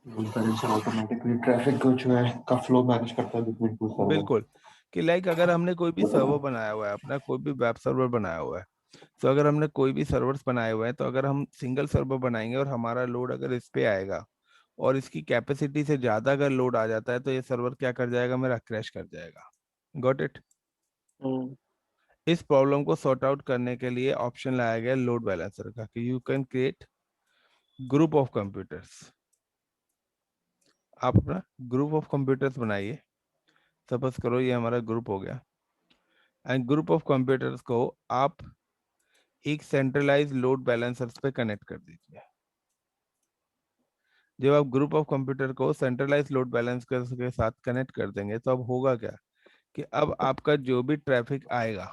Load balancer automatically traffic को जो है का फ्लो मैनेज करता है बिटवीन टू सर्वर। बिल्कुल, कि लाइक अगर हमने कोई भी सर्वर बनाया हुआ है, अपना कोई भी वेब सर्वर बनाया हुआ है, तो अगर हमने कोई भी सर्वर्स बनाए हुए हैं, तो अगर हम सिंगल सर्वर बनाएंगे और हमारा लोड अगर इस पे आएगा और इसकी कैपेसिटी से ज्यादा अगर लोड आ जाता है, तो ये सर्वर क्या कर जाएगा, मेरा क्रैश कर जाएगा। Got it. हम्म। इस प्रॉब्लम को सॉर्ट आउट करने के लिए ऑप्शन लाया गया लोड बैलेंसर का, कि you can create group of computers. आप अपना ग्रुप ऑफ कंप्यूटर्स बनाइए। सपोज करो ये हमारा ग्रुप हो गया, एंड ग्रुप ऑफ कंप्यूटर्स को आप एक सेंट्रलाइज लोड बैलेंसर्स पे कनेक्ट कर दीजिए। जब आप ग्रुप ऑफ कंप्यूटर को सेंट्रलाइज लोड बैलेंसर के साथ कनेक्ट कर देंगे, तो अब होगा क्या, कि अब आपका जो भी ट्रैफिक आएगा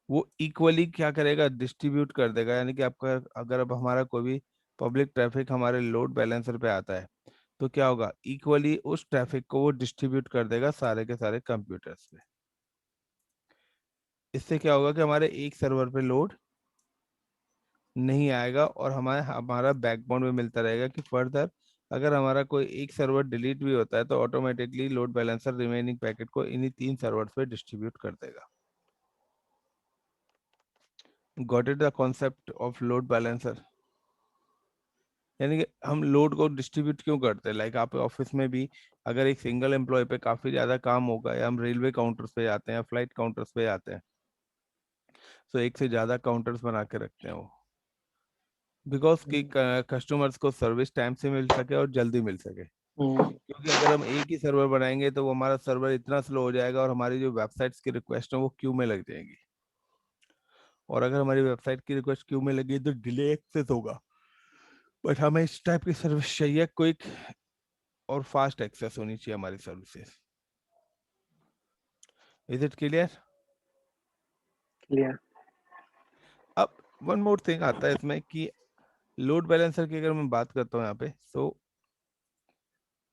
वो इक्वली क्या करेगा, डिस्ट्रीब्यूट कर देगा। यानी कि आपका अगर अब हमारा कोई भी पब्लिक ट्रैफिक हमारे लोड बैलेंसर पे आता है, तो क्या होगा, इक्वली उस ट्रैफिक को वो डिस्ट्रीब्यूट कर देगा सारे के सारे कंप्यूटर्स पे। इससे क्या होगा कि हमारे एक सर्वर पे लोड नहीं आएगा, और हमारा हमारा बैकबोन में मिलता रहेगा कि फर्दर अगर हमारा कोई एक सर्वर डिलीट भी होता है, तो automatically load balancer remaining packet को इन्हीं 3 सर्वर्स पे डिस्ट्रीब्यूट कर देगा। Got it the concept of load balancer. यानी कि हम लोड को डिस्ट्रीब्यूट क्यों करते हैं, लाइक आप ऑफिस में भी अगर एक सिंगल एम्प्लॉय पे काफी ज्यादा काम होगा, या हम रेलवे काउंटर्स पे जाते हैं या फ्लाइट काउंटर्स पे जाते हैं, तो एक से ज्यादा काउंटर्स बना के रखते हैं वो, बिकॉज कि कस्टमर्स को सर्विस टाइम से मिल सके और जल्दी मिल सके। हम्म। क्योंकि अगर हम एक ही सर्वर बनाएंगे, तो वो हमारा सर्वर इतना स्लो हो जाएगा और हमारी जो वेबसाइट्स की रिक्वेस्ट है वो क्यू में लग जाएंगी, और अगर हमारी वेबसाइट की रिक्वेस्ट क्यू में लगी तो डिले एक्सेस होगा। बट हमें इस टाइप की सर्विस चाहिए, क्विक और फास्ट एक्सेस होनी चाहिए हमारी services. Is it clear? Clear. अब वन मोर थिंग आता है इसमें, कि लोड बैलेंसर की अगर मैं बात करता हूँ यहाँ पे, तो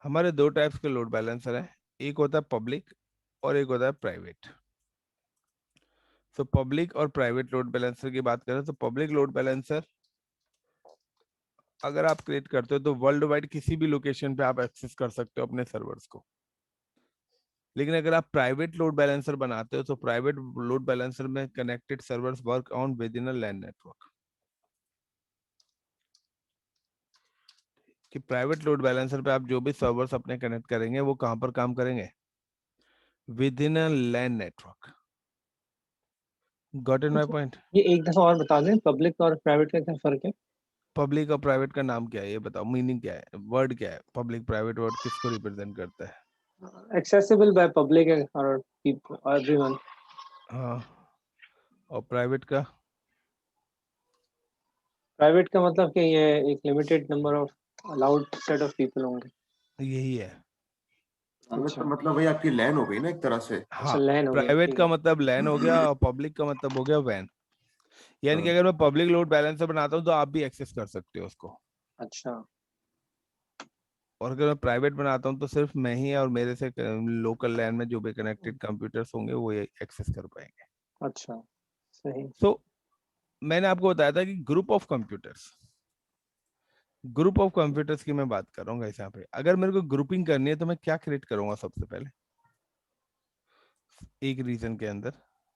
हमारे दो टाइप्स के लोड बैलेंसर हैं। एक होता है पब्लिक और एक होता है प्राइवेट। तो पब्लिक और प्राइवेट लोड बैलेंसर की बात करें, तो पब्लिक लोड बैलेंसर अगर आप क्रिएट करते हो, तो वर्ल्ड वाइड किसी भी लोकेशन पे आप एक्सेस कर सकते हो अपने सर्वर्स को। लेकिन अगर आप प्राइवेट लोड बैलेंसर बनाते हो, तो प्राइवेट लोड बैलेंसर में connected servers work on with in a LAN network. कि प्राइवेट लोड बैलेंसर पे आप जो भी सर्वर्स अपने कनेक्ट करेंगे, वो कहाँ पर काम करेंगे, with in a LAN network. Got in my अच्छा, पॉइंट? ये एक दफा और बता दें, पब्लिक और प्राइवेट का क्या फर्क है? पब्लिक और प्राइवेट का नाम क्या है, ये बताओ, मीनिंग क्या है, वर्ड क्या है, पब्लिक प्राइवेट वर्ड किसको रिप्रेजेंट करता है? एक्सेसिबल बाय पब्लिक और एवरीवन। हाँ, और प्राइवेट का? प्राइवेट का मतलब कि ये एक limited number of allowed set of people होंगे। यही है। प्राइवेट का मतलब वही आपकी लैन हो गई ना एक तरह से। हाँ, अच्छा, लैन हो गया, प्राइवेट ठीक का है। मतलब लैन हो गया, और पब्लिक का मतलब हो गया वैन। यानी कि हाँ। अगर मैं पब्लिक लोड बैलेंसर बनाता हूँ, तो आप भी एक्सेस कर सकते हो उसको। अच्छा। और अगर मैं प्राइवेट बनाता हूँ, तो सिर्फ मैं ही और मेरे से लोकल लैन में जो भी कनेक्टेड कंप्यूटर्स होंगे वो ये एक्सेस कर पाएंगे। अच्छा, सही। सो मैंने आपको बताया था कि group of computers, group of computers की मैं बात कर रहा हूँ। यहाँ पे अगर मेरे को ग्रुपिंग करनी है, तो मैं क्या क्रिएट करूंगा सबसे पहले, एक रीजन के अंदर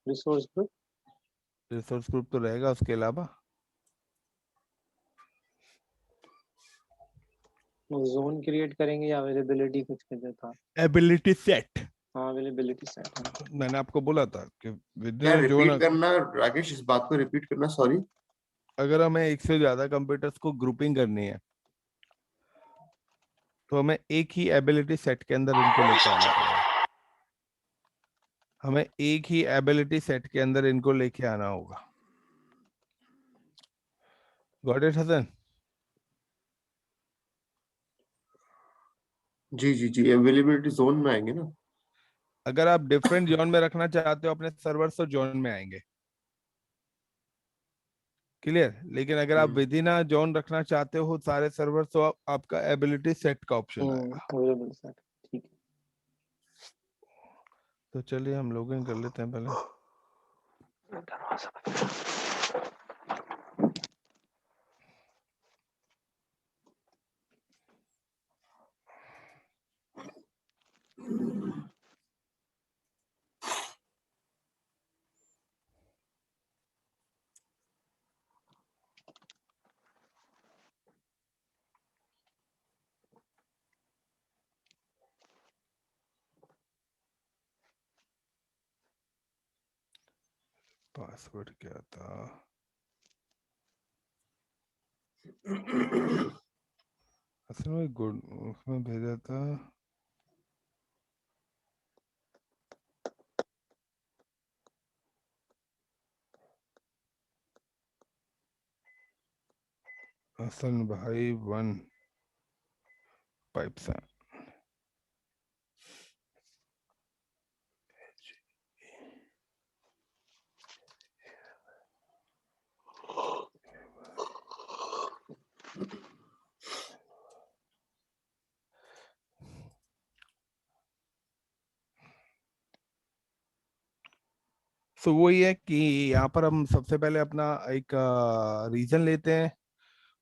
रिसोर्स ग्रुप। रिसोर्स ग्रुप तो रहेगा, उसके अलावा जोन क्रिएट करेंगे या अवेलेबिलिटी कुछ कहते था। Ability set. हाँ, अवेलेबिलिटी सेट है। मैंने आपको बोला था कि क्या विद जो रिपीट ना, करना राकेश, इस बात को रिपीट करना, सॉरी। अगर हमें एक से ज्यादा कंप्यूटर्स को ग्रुपिंग करनी है, तो हमें एक ही एबिलिटी सेट के अंदर इनको लेके आना पड़ेगा। हमें एक ही एबिलिटी सेट के अंदर इनको लेके आना होगा। Got it Hasan? जी जी जी, अवेलेबिलिटी जोन में आएंगे ना। अगर आप डिफरेंट जोन में रखना चाहते हो अपने सर्वर, तो जोन में आएंगे, क्लियर। लेकिन अगर आप हम्म। विद इन अ जोन रखना चाहते हो सारे सर्वर, तो आपका एबिलिटी सेट का ऑप्शन आएगा। अवेलेबल सेट, ठीक तो चलिए हम लॉग इन कर लेते हैं पहले। है। दरवाजा बंद। पासवर्ड क्या था? असल में गुड उसमें भेजा था। हसन भाई 1 पाइप से। सो वही है कि यहाँ पर हम सबसे पहले अपना एक रीजन लेते हैं।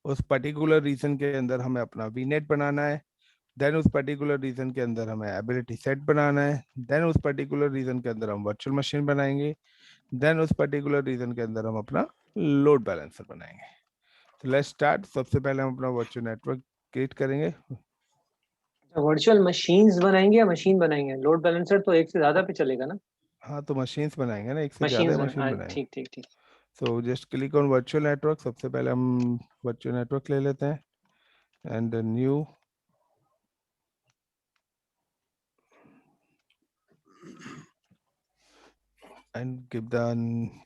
उस पर्टिकुलर रीजन के अंदर हमें अपना वीनेट बनाना है। देन उस पर्टिकुलर रीजन के अंदर हमें एबिलिटी सेट बनाना है। देन उस पर्टिकुलर रीजन के अंदर हम वर्चुअल मशीन बनाएंगे। देन उस पर्टिकुलर रीजन के अंदर हम अपना लोड बैलेंसर बनाएंगे। तो लेट्स स्टार्ट। सबसे पहले हम अपना वर्चुअल नेटवर्क क्रिएट करेंगे। वर्चुअल मशीन्स बनाएंगे या मशीन बनाएंगे? लोड बैलेंसर तो एक से ज्यादा पे चलेगा ना? हाँ तो मशीन्स बनाएंगे ना, एक से मशीन्स ज्यादा मशीन बनाएंगे। ठीक ठीक ठीक। So just click on virtual network. सबसे पहले हम वर्चुअल नेटवर्क ले लेते हैं and new and give the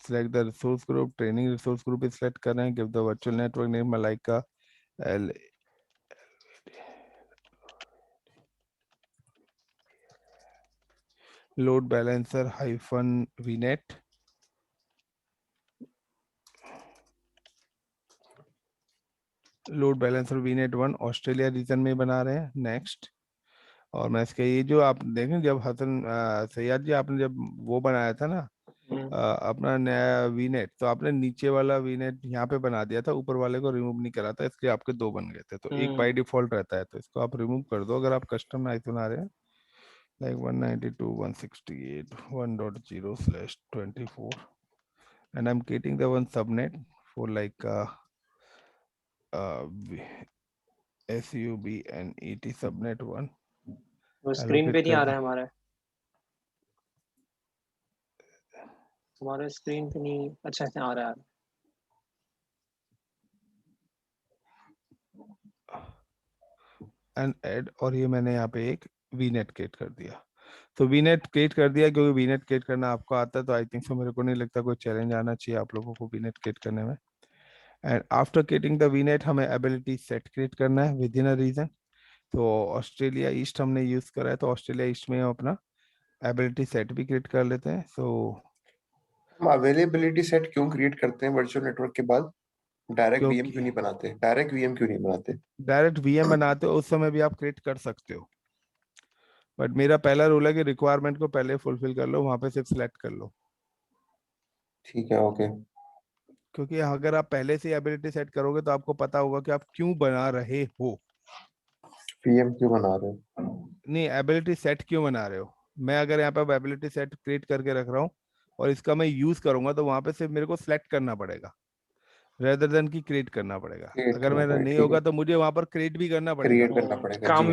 select the resource group. Training resource group is select कर रहे हैं। give the virtual network name Malaika L load balancer hyphen vnet। Load balancer vnet 1 Australia region में बना रहे हैं। नेक्स्ट। और मैं इसके ये जो आप देखें जब हसन सैयद जी आपने जब वो बनाया था ना अपना नया वीनेट, तो आपने नीचे वाला वीनेट यहाँ पे बना दिया था, ऊपर वाले को रिमूव नहीं करा था, इसलिए आपके दो बन गए थे। तो एक बाय डिफॉल्ट रहता है, तो इसको आप रिमूव कर दो अगर आप कस्टम नाइस बना रहे हैं। Like 192.168.1.0/24 and I'm creating the one subnet for like SUBNET subnet 1। वो स्क्रीन पे नहीं आ रहा है हमारा। हमारे स्क्रीन पे नहीं, अच्छा अच्छा आ रहा है। एंड ऐड, और ये मैंने यहाँ पे एक वीनेट क्रिएट कर दिया। तो वीनेट क्रिएट कर दिया, क्योंकि वीनेट क्रिएट करना आपको आता है, तो आई थिंक सो मेरे को नहीं लगता कोई चैलेंज आना चाहिए आप लोगों को वीनेट क्रिएट करने में। एंड आफ्टर क्रिएटिंग द वीनेट हमें एबिलिटी सेट क्रिएट करना है विद इन अ रीजन। तो ऑस्ट्रेलिया ईस्ट हमने यूज करा है, तो ऑस्ट्रेलिया ईस्ट में हम अपना एबिलिटी सेट भी क्रिएट कर लेते हैं। सो हम अवेलेबिलिटी सेट क्यों क्रिएट करते हैं वर्चुअल नेटवर्क के बाद? डायरेक्ट वीएम क्योंकि क्यों नहीं बनाते? डायरेक्ट वीएम क्यों नहीं बनाते? डायरेक्ट वीएम बनाते हो उस समय भी आप क्रिएट कर सकते हो, बट मेरा पहला रूल है कि रिक्वायरमेंट को पहले फुलफिल कर लो, वहां पे सिर्फ सिलेक्ट कर लो। ठीक है, ओके। क्योंकि अगर आप पहले से एबिलिटी सेट करोगे तो आपको पता होगा कि आप क्यों बना रहे हो। वीएम क्यों बना रहे हो? नहीं, एबिलिटी सेट क्यों बना रहे हो। मैं अगर यहाँ पे एबिलिटी सेट क्रिएट करके रख रहा हूँ और इसका मैं यूज करूंगा, तो वहां पे सिर्फ मेरे को सिलेक्ट करना पड़ेगा रेदर देन की क्रिएट करना पड़ेगा। क्रिएट अगर करना मेरा पड़ेगा, नहीं ठीक है। होगा तो मुझे वहां पर क्रिएट भी करना पड़ेगा। क्रिएट करना पड़ेगा, जी काम हाँ।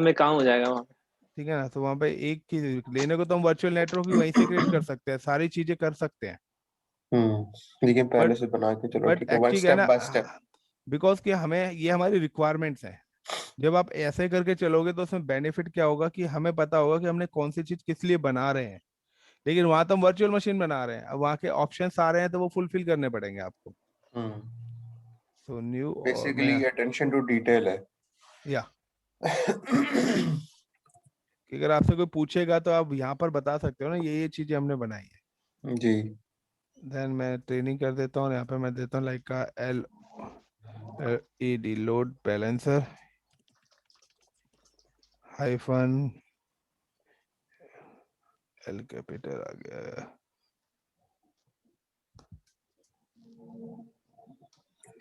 में काम हो जाएगा वहाँ पे। ठीक है ना। तो वहां पे एक चीज लेने को तो हम वर्चुअल नेटवर्क भी वहीं से क्रिएट कर सकते हैं, सारी चीजें कर सकते हैं। लेकिन पहले बट से बना के चलो, बट ठीक है, वन एक्चुअली क्या है स्टेप ना, बाय स्टेप। बिकॉज कि हमें ये हमारी रिक्वायरमेंट्स हैं। जब आप ऐसे करके चलोगे तो उसमें बेनिफिट क्या होगा कि हमें पता होगा कि हमने कौन सी चीज किस लिए बना रहे हैं। लेकिन वहां तो हम वर्चुअल मशीन बना रहे हैं, अब वहां के ऑप्शंस आ रहे हैं तो वो फुलफिल करने पड़ेंगे आपको। हम्म सो न्यू, और मैं बेसिकली अटेंशन टू डिटेल है। या कि अगर आपसे कोई पूछेगा तो आप यहाँ पर बता सकते हो ना ये चीजें हमने बनाई है। जी। देन मैं ट्रेनिंग कर देता हूँ, यहाँ पे मैं देता हूँ लाइक का LED load balancer hyphen L capital आ गया।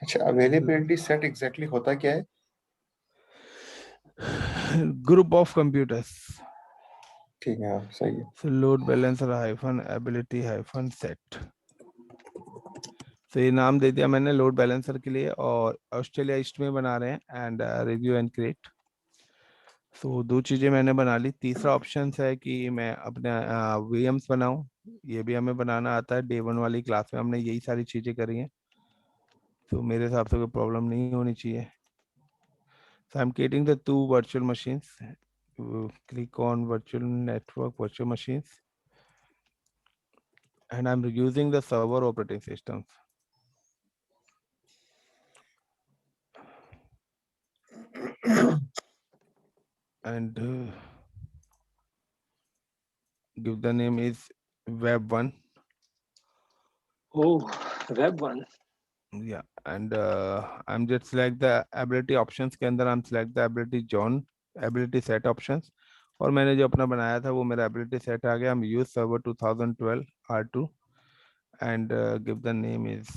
अच्छा, अवेलेबिलिटी सेट एग्जैक्टली होता क्या है? Group of computers. ठीक है, हाँ, सही है। So load balancer hyphen ability hyphen set। तो ये नाम दे दिया मैंने लोड बैलेंसर के लिए, और ऑस्ट्रेलिया ईस्ट में बना रहे हैं। And review and create. तो दो चीजें मैंने बना ली। तीसरा ऑप्शन है कि मैं अपने वीएम्स बनाऊं। ये भी हमें बनाना आता है, डे 1 वाली क्लास में हमने यही सारी चीजें करी हैं, तो मेरे हिसाब से कोई प्रॉब्लम नहीं होनी चाहिए। So I'm creating the two virtual machines. Click on virtual network, virtual machines, and I'm using the server operating systems. And give the name is web1. Oh, web one. Yeah, and I'm just select the ability options के अंदर I'm select the ability zone, ability set options, और मैंने जो अपना बनाया था वो मेरा ability set आ गया। I'm use server 2012 R2 and give the name is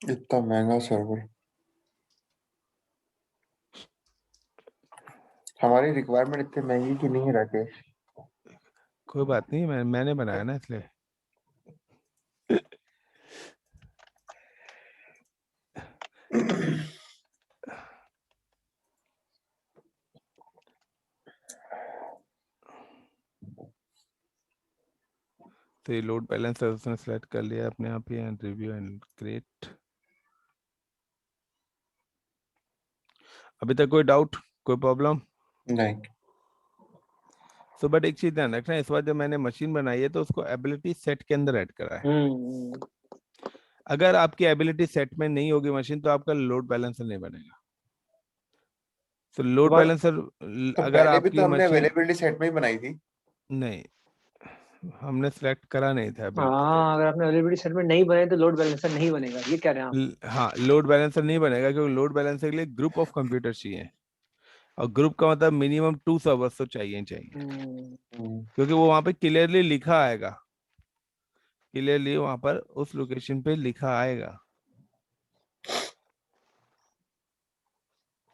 इतना महंगा सर्वर, हमारी रिक्वायरमेंट इतनी महंगी की नहीं है राकेश। कोई बात नहीं, मैंने बनाया ना इसलिए। तो ये लोड बैलेंसर उसने सेलेक्ट कर लिया अपने आप ही, एंड रिव्यू एंड क्रिएट। अभी तक कोई डाउट, कोई प्रॉब्लम? नहीं, सो बट एक चीज ध्यान रखना, इस बार जब मैंने मशीन बनाई है तो उसको एबिलिटी सेट के अंदर ऐड करा है। हम्म। अगर आपकी एबिलिटी सेट में नहीं होगी मशीन तो आपका लोड बैलेंसर नहीं बनेगा। तो लोड हमारा बैलेंसर तो अगर पहले भी तो आपकी हमने मशीन अवेलेबिलिटी सेट में ही बनाई थी। नहीं, हमने सेलेक्ट करा नहीं था एबिलिटी सेट। हाँ, अगर आपने अवेलेबिलिटी सेट में नहीं बने तो लोड बैलेंसर नहीं बनेगा, ये कह रहे हैं आप? हाँ, लोड बैलेंसर नहीं बनेगा क्योंकि लोड बैलेंसर के लिए ग्रुप ऑफ कंप्यूटर चाहिए, और ग्रुप का मतलब मिनिमम 2 सर्वर्स तो चाहिए ही चाहिए, हम्म, क्योंकि वो वहां पे क्लियरली लिखा आएगा, क्लियरली वहां पर उस लोकेशन पे लिखा आएगा।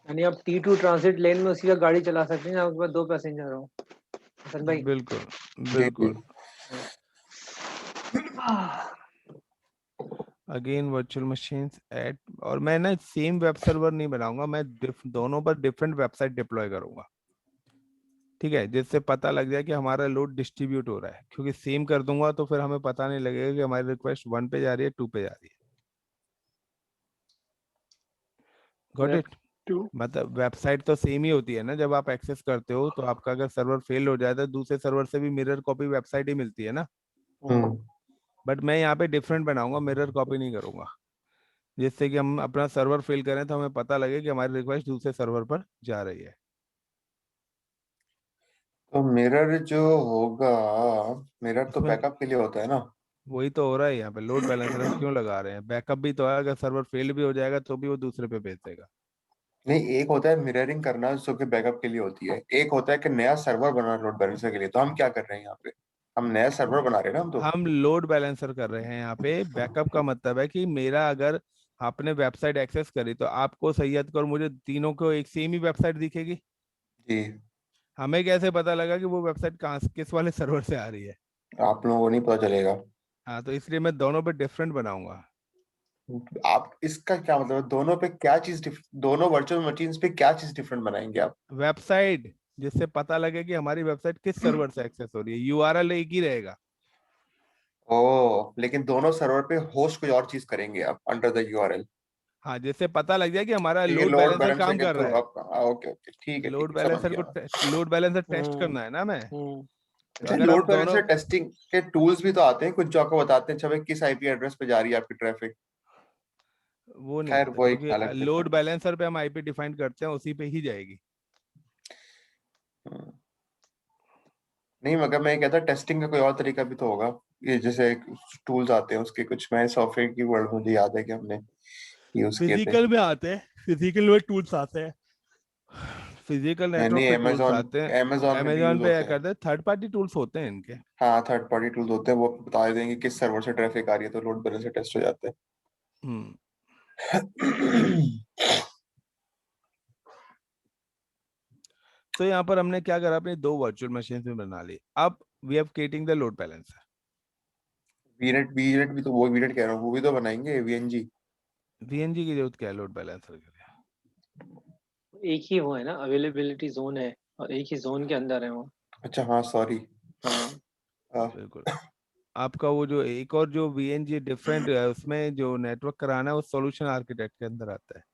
यानी आप T2 ट्रांजिट लेन में उसी का गाड़ी चला सकते हैं, आपके पास 2 पैसेंजर हो, हसन भाई। बिल्कुल जी जी। बिल्कुल। अगेन वर्चुअल मशीन्स ऐड, और मैं ना सेम वेब सर्वर नहीं बनाऊंगा, मैं दोनों पर डिफरेंट वेबसाइट डिप्लॉय करूंगा, ठीक है, जिससे पता लग जाए कि हमारा लोड डिस्ट्रीब्यूट हो रहा है। क्योंकि सेम कर दूंगा तो फिर हमें पता नहीं लगेगा कि हमारी रिक्वेस्ट 1 पे जा रही है 2 पे जा रही है। Got web it? 2। मतलब वेबसाइट तो सेम ही होती है ना, जब आप एक्सेस करते हो तो आपका अगर सर्वर फेल हो जाए तो दूसरे सर्वर से भी मिरर कॉपी वेबसाइट ही मिलती है ना। हम्म, बट मैं यहाँ पे डिफरेंट बनाऊंगा, मिरर कॉपी नहीं करूंगा, जिससे कि हम अपना सर्वर फेल करें तो हमें पता लगे कि हमारी रिक्वेस्ट दूसरे सर्वर पर जा रही है। तो मिरर जो होगा, मिरर तो इसमें बैकअप के लिए होता है ना। वही तो हो रहा है यहाँ पे, लोड बैलेंसर हम क्यों लगा रहे हैं? बैकअप भी तो है, अगर सर्वर फेल भी हो जाएगा तो भी वो दूसरे पे भेज देगा। नहीं, एक होता है मिररिंग करना जो कि बैकअप के लिए होती है, एक होता है कि नया सर्वर बनाना लोड बैलेंसर के लिए। तो हम क्या कर रहे हैं यहाँ पे, हम नया सर्वर बना रहे हैं ना हम तो। हम लोड बैलेंसर कर रहे हैं यहाँ पे। बैकअप का मतलब है कि मेरा अगर आपने वेबसाइट एक्सेस करी तो आपको, सैयद को और मुझे, तीनों को एक सेम ही वेबसाइट दिखेगी। जी, हमें कैसे पता लगा कि वो वेबसाइट कहाँ किस वाले सर्वर से आ रही है? आप लोगों को नहीं पता चलेगा। हाँ, तो इसलिए मैं दोनों पे डिफरेंट बनाऊंगा। आप इसका क्या मतलब है, दोनों पे क्या चीज दोनों वर्चुअल मशीन्स पे क्या चीज डिफरेंट बनाएंगे आप? वेबसाइट, जिससे पता लगे कि हमारी वेबसाइट किस सर्वर से एक्सेस हो रही है। यूआरएल एक ही रहेगा। ओ, लेकिन दोनों सर्वर पे होस्ट कोई और चीज करेंगे आप अंडर द यूआरएल। हाँ, जिससे पता लग जाए कि हमारा ठीक है, लोड लोड बैलेंसर बैलेंसर काम के कर थ्रू रहा है। आप, ओके ओके, ठीक लोड है, समझ बैलेंसर गया। को लोड बैलेंसर टेस्ट हम्म। करना है ना मैं। हम्म। तो अच्छा, अगर लोड हम दोनों, बैलेंसर टेस्टिंग के टूल्स भी तो आते हैं कुछ जो आपको बताते हैं अच्छा भाई किस आईपी एड्रेस पे जा रही है आपकी ट्रैफिक। वो नहीं खैर आते वो एक क्योंकि अलग लोड डिफरेंट। बैलेंसर पे हम आईपी डिफाइन करते हैं, उसी पे ही जाएगी। नहीं, मगर मैं ये कहता टेस्टिंग का कोई और तरीका भी तो होगा। ये जैसे टूल्स आते हैं उसके कुछ, मैं सॉफ्टवेयर की वर्ड मुझे याद है कि हमने यूज किए थे। फिजिकल में आते हैं, फिजिकल में टूल्स आते हैं, फिजिकल नेटवर्क यानी पे टूल्स अमेजोन, आते हैं। अमेजोन में भी यूज अमेजोन पे क्या होते हैं। करते हैं, थर्ड पार्टी टूल्स होते हैं इनके। हाँ, थर्ड पार्टी टूल्स होते हैं, वो बता देंगे किस सर्वर से ट्रैफिक आ रही है तो लोड बैलेंसर टेस्ट हो जाते हम्म। हैं। तो यहाँ पर हमने क्या करा, अपनी दो वर्चुअल मशीन में बना ली। अब we have creating the load balancer. Vnet भी तो, वो वीनेट कह रहा हूँ, वो भी तो बनाएंगे वीएनजी। वीएनजी की जरूरत क्या है लोड बैलेंसर के लिए? एक ही वो है ना, अवेलेबिलिटी जोन है और एक ही जोन के अंदर है वो। अच्छा हाँ सॉरी। हाँ बिल्कुल। आपका वो जो एक और जो वीएनजी डिफरेंट है, उसमें जो नेटवर्क कराना है वो सॉल्यूशन आर्किटेक्ट के अंदर आता है।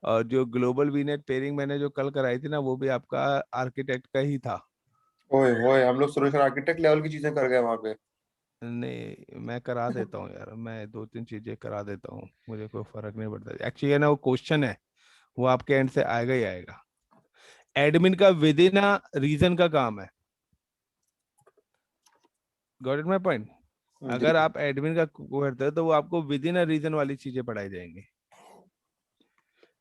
और जो ग्लोबल वीनेट पेयरिंग मैंने जो कल कराई थी ना, वो भी आपका आर्किटेक्ट का ही था। ओए होए, हम लोग सोल्यूशन आर्किटेक्ट लेवल की चीजें कर गए वहां पे। नहीं, मैं करा देता हूँ यार, मैं 2-3 चीजें करा देता हूँ, मुझे कोई फर्क नहीं पड़ता एक्चुअली। है ना, वो क्वेश्चन है, वो आपके एंड से आएगा ही आएगा। एडमिन का विद इन रीजन का काम है। Got it my point? जी। अगर आप एडमिन का करते हो तो वो आपको विद इन रीजन वाली चीजें पढ़ाई जाएंगी,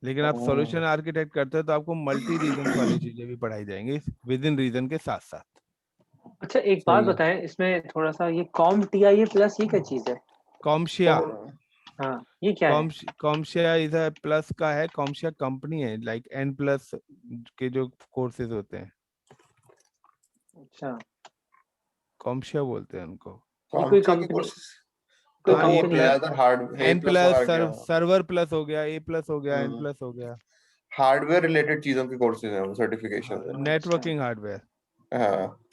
लेकिन आप सॉल्यूशन आर्किटेक्ट करते हो तो आपको मल्टी रीजन वाली चीजें भी पढ़ाई जाएंगी विद इन रीजन के साथ साथ। अच्छा, एक बात सही है। बताएं इसमें थोड़ा सा, ये कॉम टीआई प्लस ये क्या चीज है? कॉमशिया। हाँ, ये क्या है? कॉमशिया इधर प्लस का है, कॉमशिया कंपनी है, लाइक एन प्लस के जो कोर्सेज होते हैं, अच्छा, कॉमशिया बोलते हैं उनको। ये कौन कोई से के कंपनी, कोर्सेस? कोई तो हाँ, ए वो कंपनी है? प्लस, ज्यादातर hard A N plus plus वगैरह क्या? सर्वर प्लस हो गया, ए प्लस हो गया, एन प्लस हो गया। हार्डवेयर रिलेटेड चीजों के कोर्सेज हैं वो, सर्टिफिकेशन है। अच्छा, नेटवर्किंग हार्डवेयर। हाँ।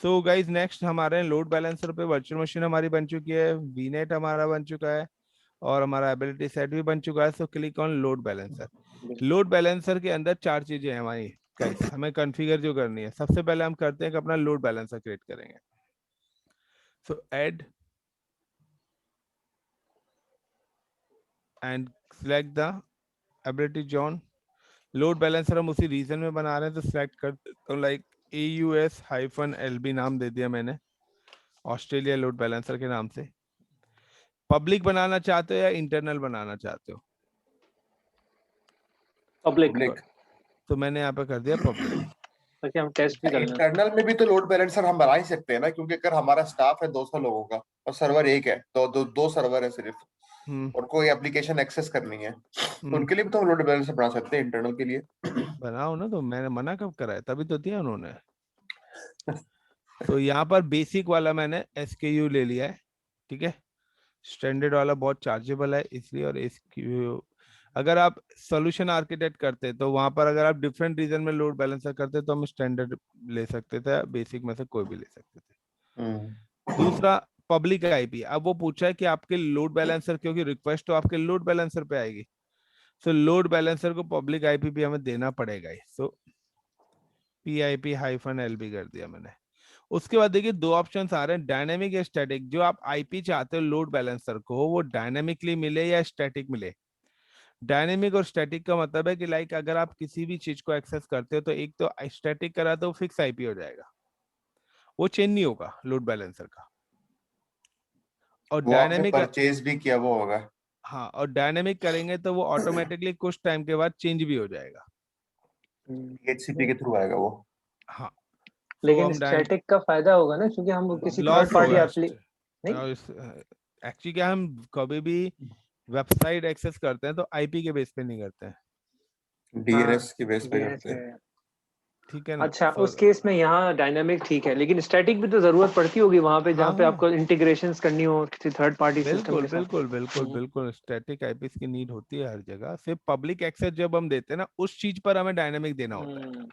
सो गाइज नेक्स्ट हमारे लोड बैलेंसर पे वर्चुअल मशीन हमारी बन चुकी है, वीनेट हमारा बन चुका है, और हमारा एबिलिटी सेट भी बन चुका है। So click on load balancer. Load balancer के अंदर 4 चीजें हैं हमारी गाइस, हमें कॉन्फ़िगर जो करनी है। सबसे पहले हम करते हैं कि अपना लोड बैलेंसर क्रिएट करेंगे। सो add and select the ability zone. Load balancer हम उसी रीजन में बना रहे हैं तो सिलेक्ट कर, तो लाइक AUS-LB नाम दे दिया मैंने, ऑस्ट्रेलिया लोड बैलेंसर के नाम से। पब्लिक बनाना चाहते हो या इंटरनल बनाना चाहते हो? Public, public. तो मैंने यहाँ पे कर दिया पब्लिक। ताकि हम टेस्ट भी कर लें। इंटरनल में भी तो लोड बैलेंसर हम बना ही सकते हैं ना, क्योंकि अगर हमारा स्टाफ है 200 लोगों का और सर्वर एक है, दो सर्वर है सिर्फ, हम्म और कोई एप्लीकेशन एक्सेस करनी है, तो हम्म उनके लिए भी तो हम लोड बैलेंसर बना सकते हैं इंटरनल के लिए। बनाओ ना, तो मैंने मना कब करा है? तभी तो दिया उन्होंने। तो यहाँ पर बेसिक वाला मैंने SKU ले लिया है, ठीक है। स्टैंडर्ड वाला बहुत चार्जेबल है इसलिए, और SKU अगर आप सोल्यूशन आर्किटेक्ट करते तो वहां पर अगर आप डिफरेंट रीजन में लोड बैलेंसर करते तो हम स्टैंडर्ड ले सकते थे, बेसिक में से कोई भी ले सकते थे। हम्म। दूसरा, पब्लिक IP। अब वो पूछा है कि आपके लोड बैलेंसर, क्योंकि रिक्वेस्ट तो आपके लोड बैलेंसर पे आएगी, सो लोड बैलेंसर को पब्लिक IP भी हमें देना पड़ेगा। सो PIP-LB कर दिया मैंने। उसके बाद देखिए 2 ऑप्शंस आ रहे हैं, डायनेमिक या स्टैटिक। जो आप IP चाहते हो लोड बैलेंसर को, वो डायनेमिकली मिले या स्टैटिक मिले। डायनेमिक और स्टैटिक का मतलब है कि लाइक अगर आप किसी भी चीज को एक्सेस करते हो तो एक तो स्टैटिक करा तो फिक्स IP हो जाएगा, वो चेंज नहीं होगा लोड बैलेंसर का। और वो आपने डायनेमिक, परचेज भी किया वो होगा। हाँ, और डायनेमिक करेंगे तो वो ऑटोमेटिकली कुछ टाइम के बाद चेंज भी हो जाएगा। DHCP के थ्रू आएगा वो। हाँ। सो लेकिन हम स्टैटिक का फायदा होगा ना, क्योंकि हम किसी थर्ड लॉस पार्टी होगा। एप्ली नहीं। एक्चुअली क्या, हम कभी भी वेबसाइट एक्सेस करते हैं तो IP के बेस पे नहीं करते हैं, हाँ, DNS की बेस पे DNS करते हैं। पे। ठीक है ना। अच्छा, सो उस केस में यहाँ डायनामिक ठीक है, लेकिन स्टैटिक भी तो जरूरत पड़ती होगी वहां पे, हाँ जहाँ पे हाँ, आपको इंटीग्रेशंस करनी हो किसी थर्ड पार्टी सिस्टम बिल्कुल के साथ। बिल्कुल बिल्कुल बिल्कुल स्टैटिक IPs की नीड होती है हर जगह। सिर्फ पब्लिक एक्सेस जब हम देते हैं ना, उस चीज पर हमें डायनेमिक देना होता है। हम्म,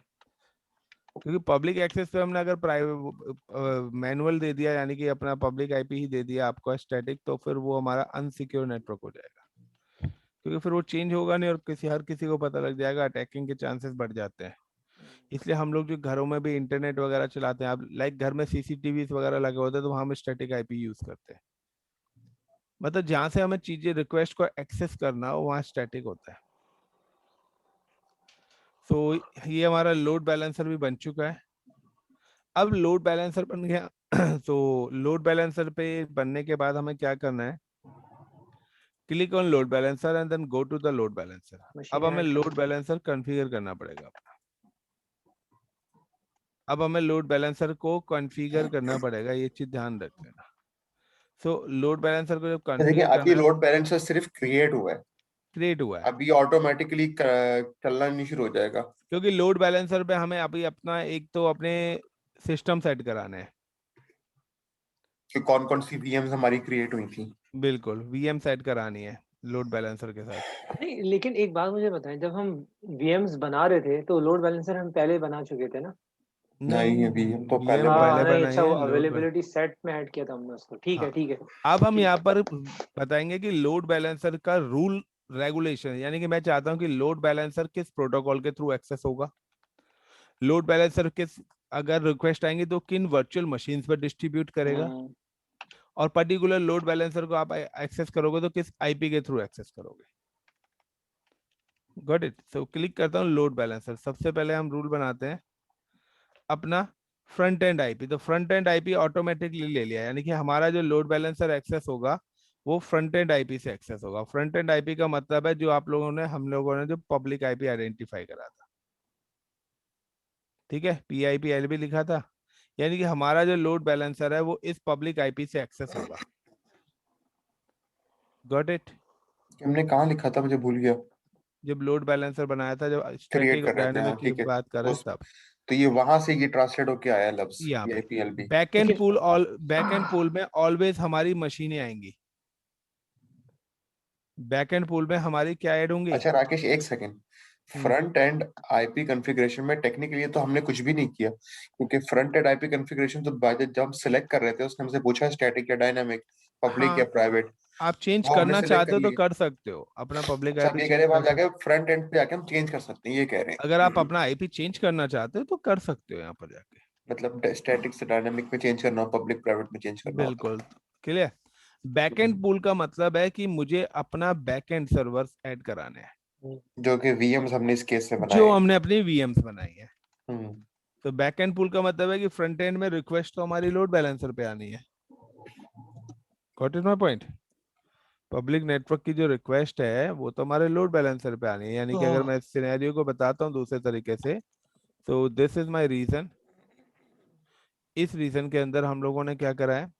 क्योंकि पब्लिक एक्सेस पे हमने अगर प्राइवेट मैनुअल दे दिया, यानी कि अपना पब्लिक IP ही दे दिया आपको स्टैटिक, तो फिर वो हमारा अनसिक्योर नेटवर्क हो जाएगा, क्योंकि फिर वो चेंज होगा नहीं और हर किसी को पता लग जाएगा, अटैकिंग के चांसेस बढ़ जाते हैं। इसलिए हम लोग जो घरों में भी इंटरनेट वगैरह चलाते हैं, आप लाइक घर में CCTV वगैरह लगे होते हैं, तो वहां हम स्टैटिक IP यूज करते हैं। मतलब जहां से हमें चीजें रिक्वेस्ट को एक्सेस करना हो वहां स्टैटिक होता है। तो ये हमारा लोड बैलेंसर भी बन चुका है। अब लोड बैलेंसर बन गया तो लोड बैलेंसर पे बनने के बाद हमें क्या करना है? Click on load balancer and then go to the load balancer. Machine अब हमें ऐड लोड करना। बैलेंसर कॉन्फ़िगर करना पड़ेगा अपना। अब हमें लोड बैलेंसर को कॉन्फ़िगर करना पड़ेगा, ये चीज ध्यान रख लेना। सो लोड बैलेंसर को जब देखिए कॉन्फ़िगर अभी करना है, लोड बैलेंसर सिर्फ क्रिएट हुआ है, क्रिएट हुआ है, अभी ऑटोमेटिकली चलना नहीं शुरू हो जाएगा। क्योंकि लोड बैलेंसर पे हमें अभी अपना एक तो अपने सिस्टम सेट कराने हैं। कि कौन कौन सी VMs हमारी क्रिएट हुई थी। बिल्कुल VM सेट करानी है लोड बैलेंसर के साथ। नहीं, लेकिन एक बात मुझे बताएं, जब हम VMs बना रहे थे तो लोड बैलेंसर हम पहले बना चुके थे ना? नहीं, अभी हम तो पहले VM पहले नहीं, बनाई अच्छा, वो है लोड। अवेलेबिलिटी सेट में ऐड किया था हमने उसको। ठीक है, हाँ, ठीक है। अब हम ठीक। यहाँ पर बताएंगे कि लोड बैलेंसर का रूल रेगुलेशन, यानी कि मैं चाहता हूँ कि लोड बैलेंसर किस प्रोटोकॉल के थ्रू एक्सेस होगा, लोड बैलेंसर किस, अगर रिक्वेस्ट आएंगी तो किन वर्चुअल मशीन्स पर डिस्ट्रीब्यूट करेगा, और पर्टिकुलर लोड बैलेंसर को आप एक्सेस करोगे तो किस IP के थ्रू एक्सेस करोगे। Got it. सो क्लिक करता हूँ लोड बैलेंसर। सबसे पहले हम रूल बनाते हैं अपना फ्रंट एंड IP। तो फ्रंट एंड IP ऑटोमेटिकली ले लिया, यानी कि हमारा जो लोड बैलेंसर एक्सेस होगा वो फ्रंट एंड IP से एक्सेस होगा। फ्रंट एंड IP का मतलब है जो आप लोगों ने, हम लोगों ने जो पब्लिक IP आइडेंटिफाई करा था, ठीक है, PIP-LB लिखा था, यानी कि हमारा जो लोड बैलेंसर है वो इस पब्लिक IP से एक्सेस होगा। Got it. हमने कहाँ लिखा था, मुझे भूल गया। जब लोड बैलेंसर बनाया था, जब क्रिएट स्टैटिक और कर रहे थे, हाँ डायनेमिक की ठीक है। बात कर रहे उस हैं तब तो ये वहां से ये ट्रांसलेट होके आया लफ्ज यहाँ पे PIP-LB। बैक एंड लेकिन pool, all back and pool में ऑलवेज हमारी मशीनें आएंगी। बैक एंड पूल में हमारी क्या ऐड होंगी? अच्छा राकेश, एक second. Front end IP configuration में टेक्निकली तो हमने कुछ भी नहीं किया, क्योंकि फ्रंट एंड IP कॉन्फ़िगरेशन तो जब हम सिलेक्ट कर रहे थे उसने हमसे पूछा स्टैटिक या डायनामिक, पब्लिक या हाँ, प्राइवेट। आप चेंज वो हमने करना सिलेक्ट कर चाहते हो तो लिए। कर सकते हो, अपना पब्लिक अच्छा, आप IP ये कह चेंज रहे हैं कर वहां सकते जाके फ्रंट एंड पे जाके हम चेंज कर सकते हैं, ये कह रहे हो। अगर आप हैं। अपना IP चेंज करना चाहते हो तो कर सकते हो यहाँ पर जाके। मतलब स्टैटिक से डायनामिक में चेंज करना हो, पब्लिक प्राइवेट में चेंज करना होता बिल्कुल क्लियर। बैक एंड पूल का मतलब है कि मुझे अपना बैक एंड सर्वर्स ऐड कराने हैं, जो कि VMs हमने इस केस से बनाए जो हैं। हमने अपनी VMs बनाई है। हम्म। तो बैक एंड पूल का मतलब है कि फ्रंट एंड में रिक्वेस्ट तो हमारी लोड बैलेंसर पे आनी है। Got it my point. Public network की जो रिक्वेस्ट है वो तो हमारे लोड बैलेंसर पे आनी है, यानी कि अगर मैं सिनेरियो को बताता हूँ दूसरे तरीके से, तो दिस इज माय रीजन। इस रीजन के अंदर हम लोगों ने क्या करा है,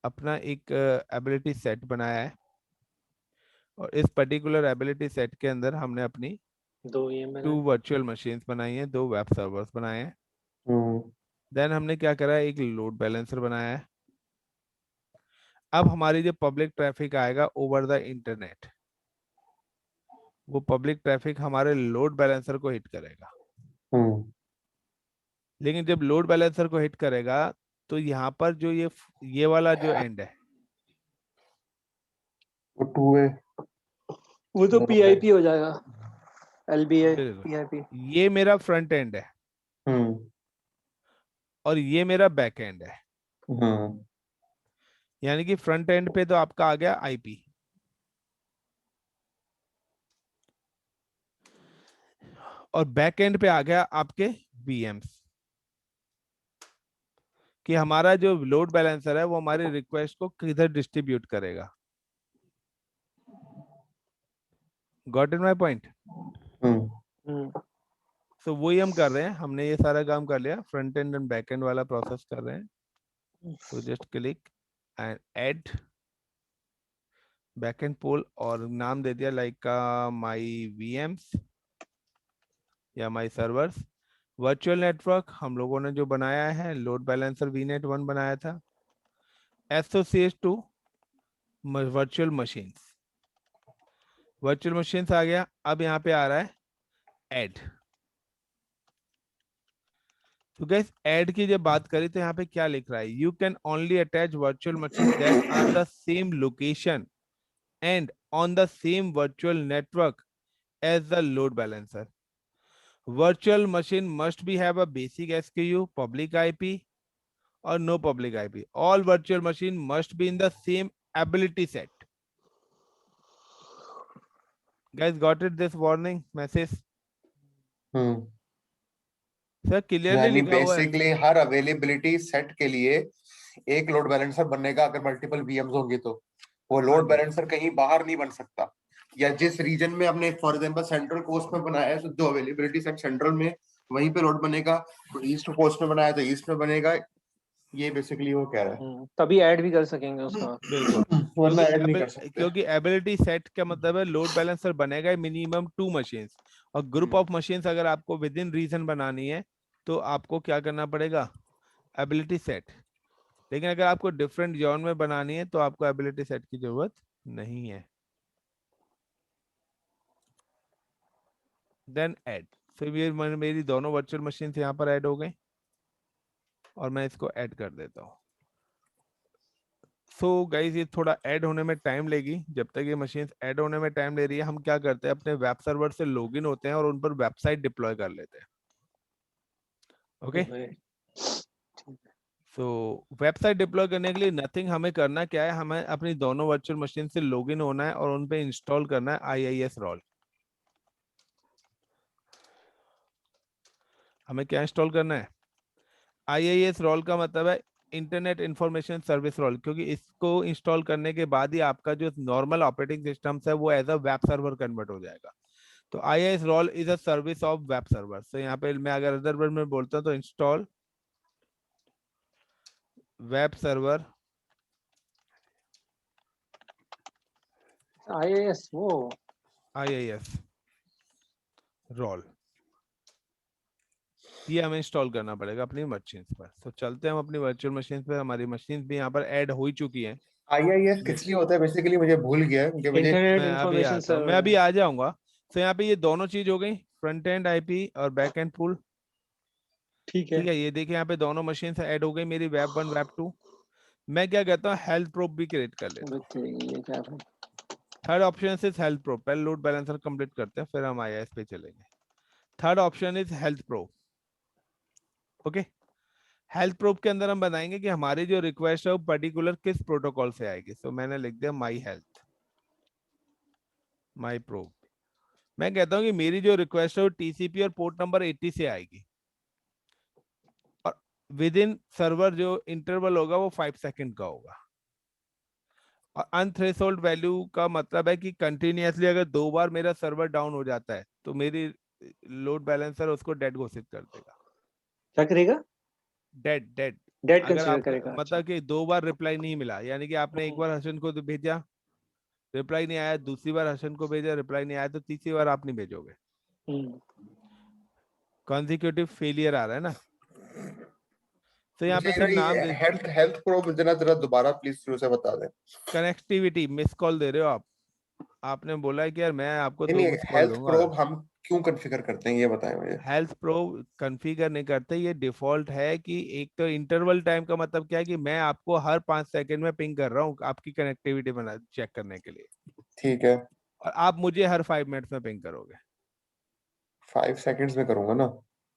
अपना एक एबिलिटी सेट बनाया है, और इस पर्टिकुलर एबिलिटी सेट के अंदर हमने अपनी 2 EM 2 बनाए। वर्चुअल मशीन्स बनाई हैं, 2 वेब सर्वर्स बनाए हैं। हम्म। देन हमने क्या करा है, एक लोड बैलेंसर बनाया है। अब हमारी जो पब्लिक ट्रैफिक आएगा ओवर द इंटरनेट, वो पब्लिक ट्रैफिक हमारे लोड बैलेंसर को हिट करेगा। हम्म। लेकिन जब लोड बैलेंसर को हिट करेगा तो यहाँ पर जो ये वाला जो एंड है, वो 2 वे वो तो नोड है। PIP हो जाएगा। LBA बिल्कुल, PIP। ये मेरा फ्रंट एंड है हम्म। और ये मेरा बैक एंड है। हम्म। यानी कि फ्रंट एंड पे तो आपका आ गया IP, और बैक एंड पे आ गया आपके VMs, कि हमारा जो लोड बैलेंसर है वो हमारी रिक्वेस्ट को किधर डिस्ट्रीब्यूट करेगा। Got it my point. Hmm. So वही हम कर रहे हैं, हमने ये सारा काम कर लिया, front end and back end वाला प्रोसेस कर रहे हैं। तो just click and add back end pool, और नाम दे दिया लाइक माई VMs या माई सर्वर्स। वर्चुअल नेटवर्क हम लोगों ने जो बनाया है, लोड बैलेंसर VNet 1 बनाया था, associate to virtual machines. Virtual machines आ गया। अब यहाँ पे आ रहा है ऐड। तो गैस ऐड की जब बात करी तो यहाँ पे क्या लिख रहा है, you can only attach virtual machine that are the same location and on the same virtual network as the load balancer. Virtual machine must be have a basic SKU, public IP or no public IP. All virtual machine must be in the same ability set. Guys, got it? This warning message? Hmm. Sir clearly यानी लिखा हुआ है। Basically हर availability set के लिए एक load balancer बनेगा, अगर multiple VMs होंगे तो वो हाँ लोड जी, बैलेंसर कहीं बाहर नहीं बन सकता। या जिस रीजन में हमने फॉर एग्जांपल सेंट्रल कोस्ट में बनाया है तो जो अवेलेबिलिटी सेट सेंट्रल में वहीं पे लोड बनेगा, तो ईस्ट कोस्ट में बनाया तो ईस्ट में बनेगा। ये बेसिकली वो कह रहा तभी ऐड भी कर सकेंगे उसका। बिल्कुल। है, वरना ऐड नहीं कर सकते। क्योंकि एबिलिटी सेट का मतलब है लोड बैलेंसर बनेगा मिनिमम 2 मशीन्स, और ग्रुप ऑफ मशीन्स अगर आपको विद इन रीजन बनानी है तो आपको क्या करना पड़ेगा, एबिलिटी सेट। लेकिन अगर आपको डिफरेंट जोन में बनानी है तो आपको एबिलिटी सेट की जरूरत नहीं है। देन ऐड, फिर ये मेरी दोनों वर्चुअल मशीन यहाँ पर ऐड हो गई और मैं इसको ऐड कर देता हूँ। सो गाइज ये थोड़ा ऐड होने में टाइम लेगी। जब तक ये मशीन ऐड होने में टाइम ले रही है, हम क्या करते हैं, अपने वेब सर्वर से लॉगिन होते हैं और उन पर वेबसाइट डिप्लॉय कर लेते हैं। ओके, सो वेबसाइट डिप्लॉय करने के लिए नथिंग हमें करना क्या है, हमें अपनी दोनों वर्चुअल मशीन से लॉगिन होना है और उन पे इंस्टॉल करना है IIS रोल। हमें क्या इंस्टॉल करना है? IIS रोल का मतलब है इंटरनेट इंफॉर्मेशन सर्विस रोल, क्योंकि इसको इंस्टॉल करने के बाद ही आपका जो नॉर्मल ऑपरेटिंग सिस्टम है वो as a web server convert हो जाएगा। तो IIS role is a service of web server. तो यहाँ पे मैं अगर अदर वर्ड में बोलता हूँ तो इंस्टॉल वेब सर्वर IIS वो IIS रोल, ये हमें इंस्टॉल करना पड़ेगा अपनी मशीन पर। तो चलते हैं हम अपनी वर्चुअल मशीन पर। हमारी मशीन भी यहाँ पर ऐड हो ही चुकी है। IIS किस लिए होता है बेसिकली, मुझे भूल गया क्योंकि मुझे इंटरनेट मैं अभी इंफॉर्मेशन आता हूँ, मैं सर्वर अभी है। आ जाऊंगा। तो यहाँ पे ये दोनों चीज हो गई, फ्रंट एंड IP और बैक एंड पूल। ठीक है। ठीक है, ये देखिए यहाँ पे दोनों मशीन से ऐड हो गई मेरी, वेब 1 वेब 2। मैं क्या कहता हूँ, हेल्थ प्रोब भी क्रिएट कर लेता हूँ। ये क्या है? Third option is health probe. पहले लोड बैलेंसर कंप्लीट करते हैं फिर हम IIS पे चलेंगे। Third option is health probe. Okay, health probe के अंदर हम बताएंगे कि हमारी जो रिक्वेस्ट है वो पर्टिकुलर किस प्रोटोकॉल से आएगी। सो मैंने लिख दिया माई हेल्थ, माई प्रोब। मैं कहता हूँ कि मेरी जो रिक्वेस्ट है वो TCP और पोर्ट नंबर 80 से आएगी और विद इन सर्वर जो इंटरवल होगा वो 5 सेकंड का होगा। और अनथ्रेशोल्ड वैल्यू का मतलब है कि कंटिन्यूअसली अगर 2 बार मेरा सर्वर डाउन हो जाता है तो मेरी लोड बैलेंसर उसको डेड घोषित कर देगा। क्या करेगा? Dead dead. डेट अगर कंसीडर आपका करेगा। अच्छा। मतलब कि 2 बार रिप्लाई नहीं मिला, यानी कि आपने एक बार हसन को तो भेजा, रिप्लाई नहीं आया, दूसरी बार हसन को भेजा, रिप्लाई नहीं आया, तो तीसरी बार आप नहीं भेजोगे। हम्म। कॉन्जिक्यूटिव फेलियर आ रहा है ना। तो यहाँ पे मुझे सिर्फ नाम दे, हेल्थ हेल्थ प्रो मुझे ना जरा दोबारा प्लीज शुरू से बता दें। कनेक्टिविटी मिस कॉल दे रहे हो आप। आपने बोला है कि यार मैं आपको नहीं 2 नहीं, मिस कॉल हेल्थ दूंगा। प्रो हम क्यों कॉन्फ़िगर करते हैं ये बताएं मुझे। हेल्थ प्रो कॉन्फ़िगर नहीं करते, ये डिफॉल्ट है कि एक तो इंटरवल टाइम का मतलब क्या है कि मैं आपको हर 5 सेकंड में पिंग कर रहा हूँ आपकी कनेक्टिविटी बना चेक करने के लिए, ठीक है, और आप मुझे हर 5 मिनट्स में पिंग करोगे। 5 सेकंड्स में करूंगा ना।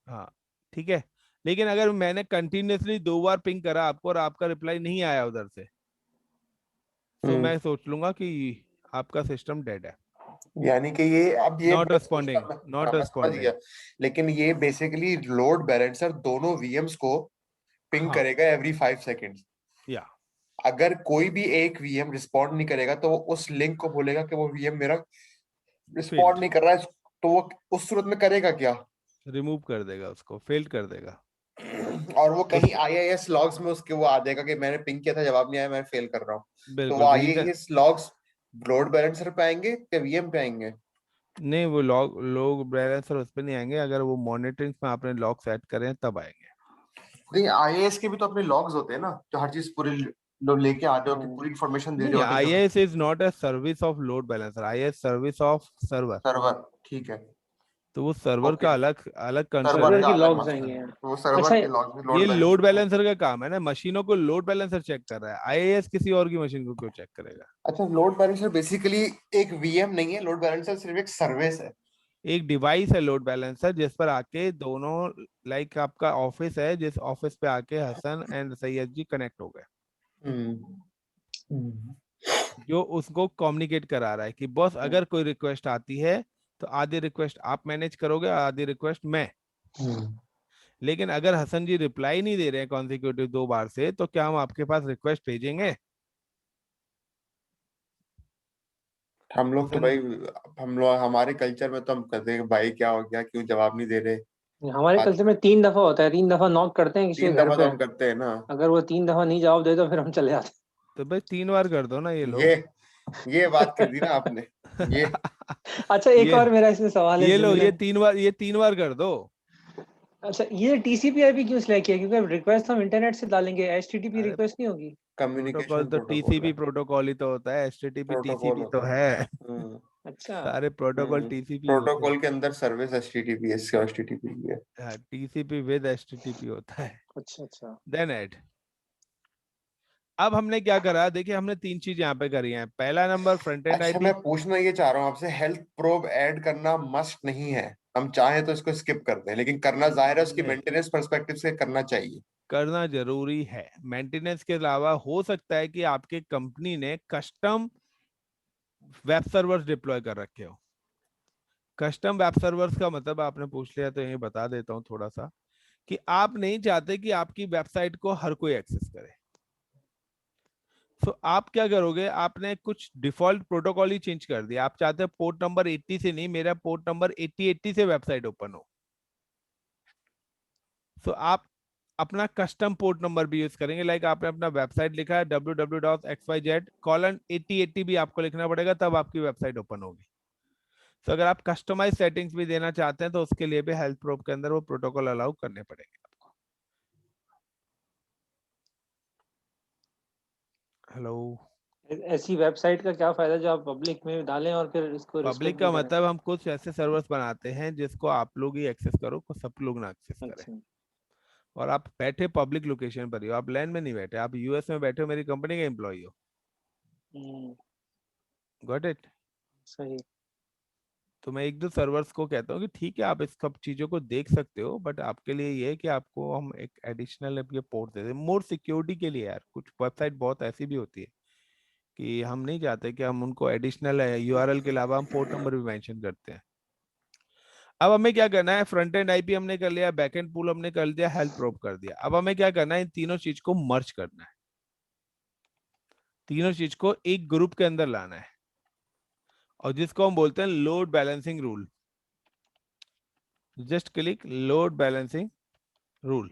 हाँ, ठीक है। लेकिन अगर मैंने कंटिन्यूअसली 2 बार पिंग करा आपको और आपका रिप्लाई नहीं आया उधर से, तो हम्म। मैं सोच लूंगा कि आपका सिस्टम डेड है। यानी कि ये अब ये नॉट मैं रिस्पॉन्डिंग, हाँ नॉट मैं समझ रिस्पॉन्डिंग। गया। लेकिन ये बेसिकली लोड बैलेंसर दोनों VMs को पिंग हाँ, करेगा एवरी 5 सेकंड्स। या अगर कोई भी एक VM रिस्पॉन्ड नहीं करेगा तो वो उस लिंक को बोलेगा कि वो VM मेरा रिस्पॉन्ड फेल्ड, नहीं कर रहा है, तो वो उस सूरत में करेगा क्या? रिमूव कर देगा उसको, फेल्ड कर देगा और वो कहीं उस। IIS लॉग्स में उसके वो आ जाएगा कि मैंने पिंग किया था, जवाब नहीं आया, मैं फेल कर रहा हूँ। तो वो बिल्कुल region, IIS logs load balancer पे आएंगे या VM पे आएंगे? नहीं वो लोग बैलेंसर उस पर नहीं आएंगे, अगर वो मॉनिटरिंग में आपने लॉग सेट करें तब आएंगे। नहीं, IIS के भी तो अपने लॉग्स होते हैं ना, जो हर चीज पूरी लेके आते हो कि पूरी इंफॉर्मेशन दे रहे नहीं, होते हैं कि IIS is not a service of load balancer, IIS service of server. Server. ठीक है, तो वो सर्वर ओके। का अलग अलग कंसर्न सर्वर है। सर्वर का की अलग लॉग्स मसला आएंगे। है, वो सर्वर अच्छा, के लॉग में ये लोड लोड बैलेंसर। बैलेंसर का काम है ना, मशीनों को लोड बैलेंसर चेक कर रहा है, IIS किसी और की मशीन को क्यों चेक करेगा? अच्छा, लोड बैलेंसर बेसिकली एक VM नहीं है, लोड बैलेंसर सिर्फ एक सर्विस है। एक डिवाइस है लोड बैलेंसर जिस पर आके दोनों, लाइक आपका ऑफिस है, जिस ऑफिस पे आके हसन एंड सैयद जी कनेक्ट हो गए, हम्म। हम्म। जो उसको कम्युनिकेट करा रहा है कि बॉस अगर कोई रिक्वेस्ट आती है तो आधी रिक्वेस्ट आप मैनेज करोगे, आधी रिक्वेस्ट मैं। हम्म। लेकिन अगर हसन जी रिप्लाई नहीं दे रहे हैं कॉन्सिक्यूटिव 2 बार से, तो क्या हम आपके पास रिक्वेस्ट भेजेंगे? हम लोग तो हसन, भाई, हम लोग हमारे कल्चर में तो हम कहते हैं कि भाई क्या हो गया, क्यों जवाब नहीं दे रहे। हमारे बात कल्चर में 3 दफा होता है, 3 दफा नॉक करते हैं किसी के 3 दफा घर तो पे। हम करते हैं ना। अगर वो 3 दफा नहीं जवाब दे तो फिर हम चले जाते तो भाई 3 बार कर दो ना ये लो। ये ये बात कर दी ना आपने। ये हैं। अच्छा, एक ये और मेरा इसमें सवाल है ये लो, सिमिलर। ये 3 बार, ये 3 बार कर दो। अच्छा, ये टीसीपी आईपी क्यों सिलेक्ट किया? क्योंकि अब रिक्वेस्ट हम इंटरनेट से डालेंगे, एचटीटीपी अरे रिक्वेस्ट नहीं होगी। प्रोटोकॉल कम्युनिकेशन तो प्रोटोकॉल टीसीपी है, प्रोटोकॉल ही तो होता है, एचटीटीपी प्रोटोकॉल टीसीपी तो होता है। है। हम्म, अच्छा, सारे प्रोटोकॉल टीसीपी होते हैं। प्रोटोकॉल के अंदर सर्विस एचटीटीपी इसका एचटीटीपी है। हाँ, टीसीपी विद एचटीटीपी होता है। अच्छा, अच्छा। Then add. अब हमने क्या करा, देखिए हमने 3 चीज यहाँ पे करी हैं। पहला नंबर फ्रंट एंड अच्छा, आईपी। मैं पूछना ये चाह रहा हूँ आपसे, हेल्थ प्रोब ऐड करना मस्ट नहीं है, हम चाहें तो इसको स्किप कर दें, लेकिन करना जाहिर है उसकी नहीं, मेंटेनेंस पर्सपेक्टिव से करना चाहिए। करना जरूरी है। मेंटेनेंस के अलावा हो सकता है कि आपके कंपनी ने कस्टम वेब सर्वर्स डिप्लॉय कर रखे हो। कस्टम वेब सर्वर्स का मतलब आपने पूछ लिया तो ये बता देता हूँ थोड़ा सा, कि आप नहीं चाहते कि आपकी वेबसाइट को हर कोई एक्सेस करे। तो आप क्या करोगे, आपने कुछ डिफॉल्ट प्रोटोकॉल ही चेंज कर दिया। आप चाहते हो पोर्ट नंबर 80 से नहीं, मेरा पोर्ट नंबर 8080 से वेबसाइट ओपन हो। तो आप अपना कस्टम पोर्ट नंबर भी यूज करेंगे। लाइक आपने अपना वेबसाइट लिखा है www.xyz:8080 भी आपको लिखना पड़ेगा, तब आपकी वेबसाइट ओपन होगी। तो अगर आप कस्टमाइज सेटिंग्स भी देना चाहते हैं तो उसके लिए भी हेल्थ प्रोब के अंदर वो प्रोटोकॉल अलाउ करने पड़ेंगे आपको। हेलो। ऐसी वेबसाइट का क्या फायदा जो आप पब्लिक में डालें और फिर इसको पब्लिक रिस्ट्रिक्ट भी का करें? मतलब हम कुछ ऐसे सर्वर्स बनाते हैं जिसको आप लोग ही एक्सेस करो, को सब लोग ना एक्सेस करें। अच्छा। और आप बैठे पब्लिक लोकेशन पर ही हो, आप लैंड में नहीं बैठे, आप यूएस में बैठे हो, मेरी कंपनी का एम्प्लॉय हो। हम्म, गॉट इट। सही। तो मैं 1-2 सर्वर्स को कहता हूँ कि ठीक है आप इस सब चीजों को देख सकते हो, बट आपके लिए ये है कि आपको हम एक एडिशनल ये पोर्ट दे दें मोर सिक्योरिटी के लिए। यार कुछ वेबसाइट बहुत ऐसी भी होती है कि हम नहीं चाहते कि हम उनको एडिशनल यूआरएल के अलावा हम पोर्ट नंबर भी मेंशन करते हैं। अब हमें क्या करना है, फ्रंट एंड आईपी हमने कर लिया, बैक एंड पूल हमने कर दिया, हेल्थ प्रोब कर दिया। अब हमें क्या करना है, इन तीनों चीज को मर्ज करना है, तीनों चीज को एक ग्रुप के अंदर लाना है, और जिसको हम बोलते हैं load balancing rule. Just click load balancing rule.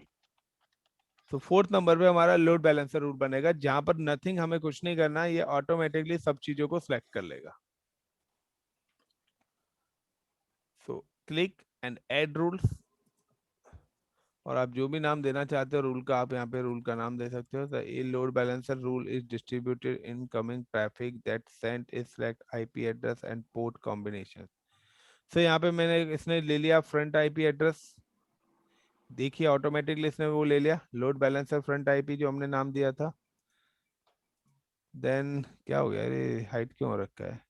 तो 4th नंबर पे हमारा लोड बैलेंसर रूल बनेगा, जहां पर नथिंग, हमें कुछ नहीं करना, ये ऑटोमेटिकली सब चीजों को सिलेक्ट कर लेगा। So click and add rules, और आप जो भी नाम देना चाहते हो रूल का, आप यहाँ पे रूल का नाम दे सकते हो। तो ये load balancer rule is distributed incoming traffic that sent is select IP address and port combination. तो यहाँ पे मैंने इसने ले लिया फ्रंट आईपी एड्रेस, देखिए ऑटोमेटिकली इसने वो ले लिया लोड बैलेंसर फ्रंट आईपी जो हमने नाम दिया था। देन क्या हो गया, अरे हाइट क्यों हो रखा है,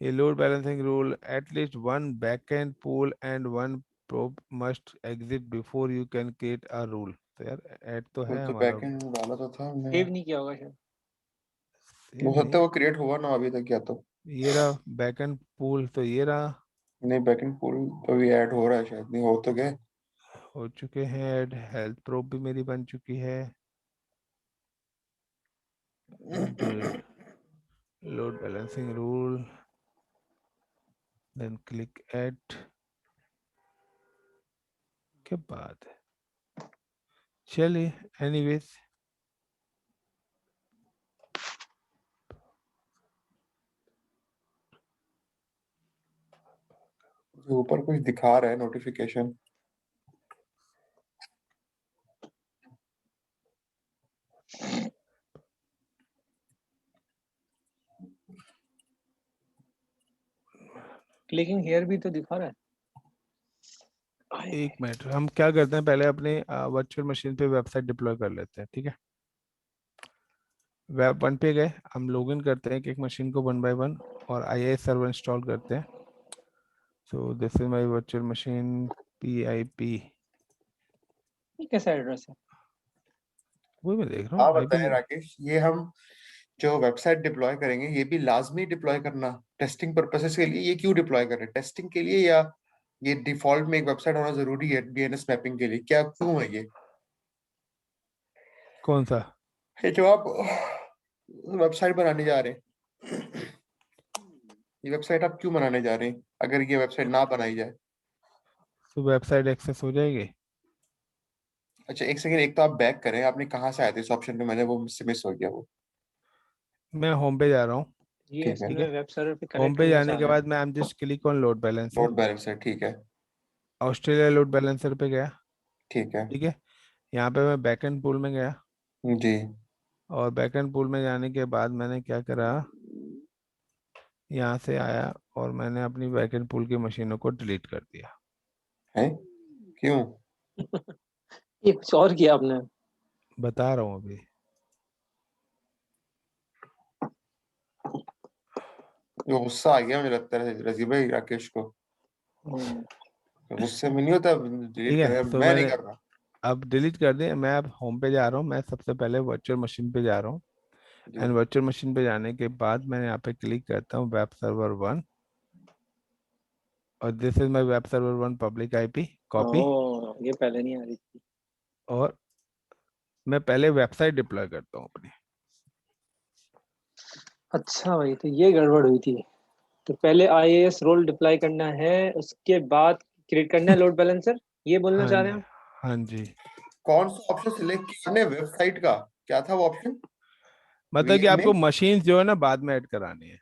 ये load balancing rule at least one backend pool and one probe must exit before you can create a rule. तो यार ऐड तो वो है तो हमारा, बैकएंड में डाला तो था हमने, सेव नहीं किया होगा शायद। हो सेव सकता नहीं। है वो क्रिएट हुआ ना अभी तक, या तो ये रहा बैकएंड पूल, तो ये रहा, नहीं, बैकएंड पूल तो भी ऐड हो रहा है शायद, नहीं हो तो गए। हो चुके हैं ऐड। हेल्थ प्रोब भी मेरी बन चुकी है। Load balancing rule, then click add. क्या बात है, चलिए एनीवेज। ऊपर कुछ दिखा रहा है नोटिफिकेशन। क्लिकिंग हेयर भी तो दिखा रहा है। एक मिनट, हम क्या करते हैं, पहले अपने वर्चुअल मशीन पे वेबसाइट डिप्लॉय कर लेते हैं, ठीक है। वेब 1 पे गए, हम लॉगिन करते हैं एक एक मशीन को 1 बाय 1, और IIS सर्वर इंस्टॉल करते हैं। So this is my virtual machine PIP। ये कैसा एड्रेस है? वही मैं देख रहा हाँ हूँ IP। बताएं राकेश, ये हम जो वेबसाइट डिप्लॉय करेंगे ये भी लाजमी डिप्लॉय करना टेस्टिंग पर्पसेस के लिए, ये क्यों डिप्लॉय कर रहे हैं, टेस्टिंग के लिए, या ये डिफॉल्ट में एक वेबसाइट होना जरूरी है DNS मैपिंग के लिए, क्या क्यों है कौन सा? ये जो आप वेबसाइट बनाने जा रहे हैं, ये वेबसाइट आप क्यों बनाने जा रहे हैं अगर ये वेबसाइट ना बनाई जाए? तो वेबसाइट एक्सेस हो जाएगी। अच्छा एक सेकंड, एक तो आप बैक करें, आपने कहाँ से आए थे इस ऑप्शन पे, मैंने वो मुझसे मिस हो गया वो। मैं होम पे जा रहा हूँ। ये ठीक है, असल ठीक में है, वेब सर्वर पे होम कनेक्ट पे करना जाने चाह के रहे हैं। बाद मैं I am just click on load balancer. Load balance है, ठीक है। ऑस्ट्रेलिया लोड बैलेंसर पे गया, ठीक है ठीक है। यहाँ पे मैं बैकएंड पूल में गया, जी। और बैकएंड पूल में जाने के बाद मैंने क्या करा, यहाँ से आया और मैंने अपनी बैकएंड पूल की मशीनों को डिलीट कर दिया। है क्यों? ये कुछ और किया आपने? बता रहा हूँ अभी। जो गुस्सा आ गया मुझे लगता है रजी भाई राकेश को, हम्म, गुस्से में नहीं होता, ठीक डिलीट है, कर, तो मैं नहीं मैंने कर रहा। अब डिलीट कर दिया। मैं अब होम पे जा रहा हूँ, मैं सबसे पहले वर्चुअल मशीन पे जा रहा हूँ। जी एंड वर्चुअल मशीन पे जाने के बाद मैं यहाँ पे क्लिक करता हूँ वेब सर्वर 1, और this is my web server 1 public IP, copy. ये पहले नहीं आ रही थी। और मैं पहले वेबसाइट डिप्लॉय करता हूँ अपनी। अच्छा भाई, तो ये गड़बड़ हुई थी। तो पहले आईएएस रोल डिप्लॉय करना है, उसके बाद क्रिएट करना है लोड बैलेंसर, ये बोलना हाँ चाह रहे जी, हैं आप? हाँ जी। कौन सा ऑप्शन सिलेक्ट किया आपने वेबसाइट का? क्या था वो ऑप्शन मतलब कि वीएम आपको में? मशीन जो है ना बाद में ऐड करानी है।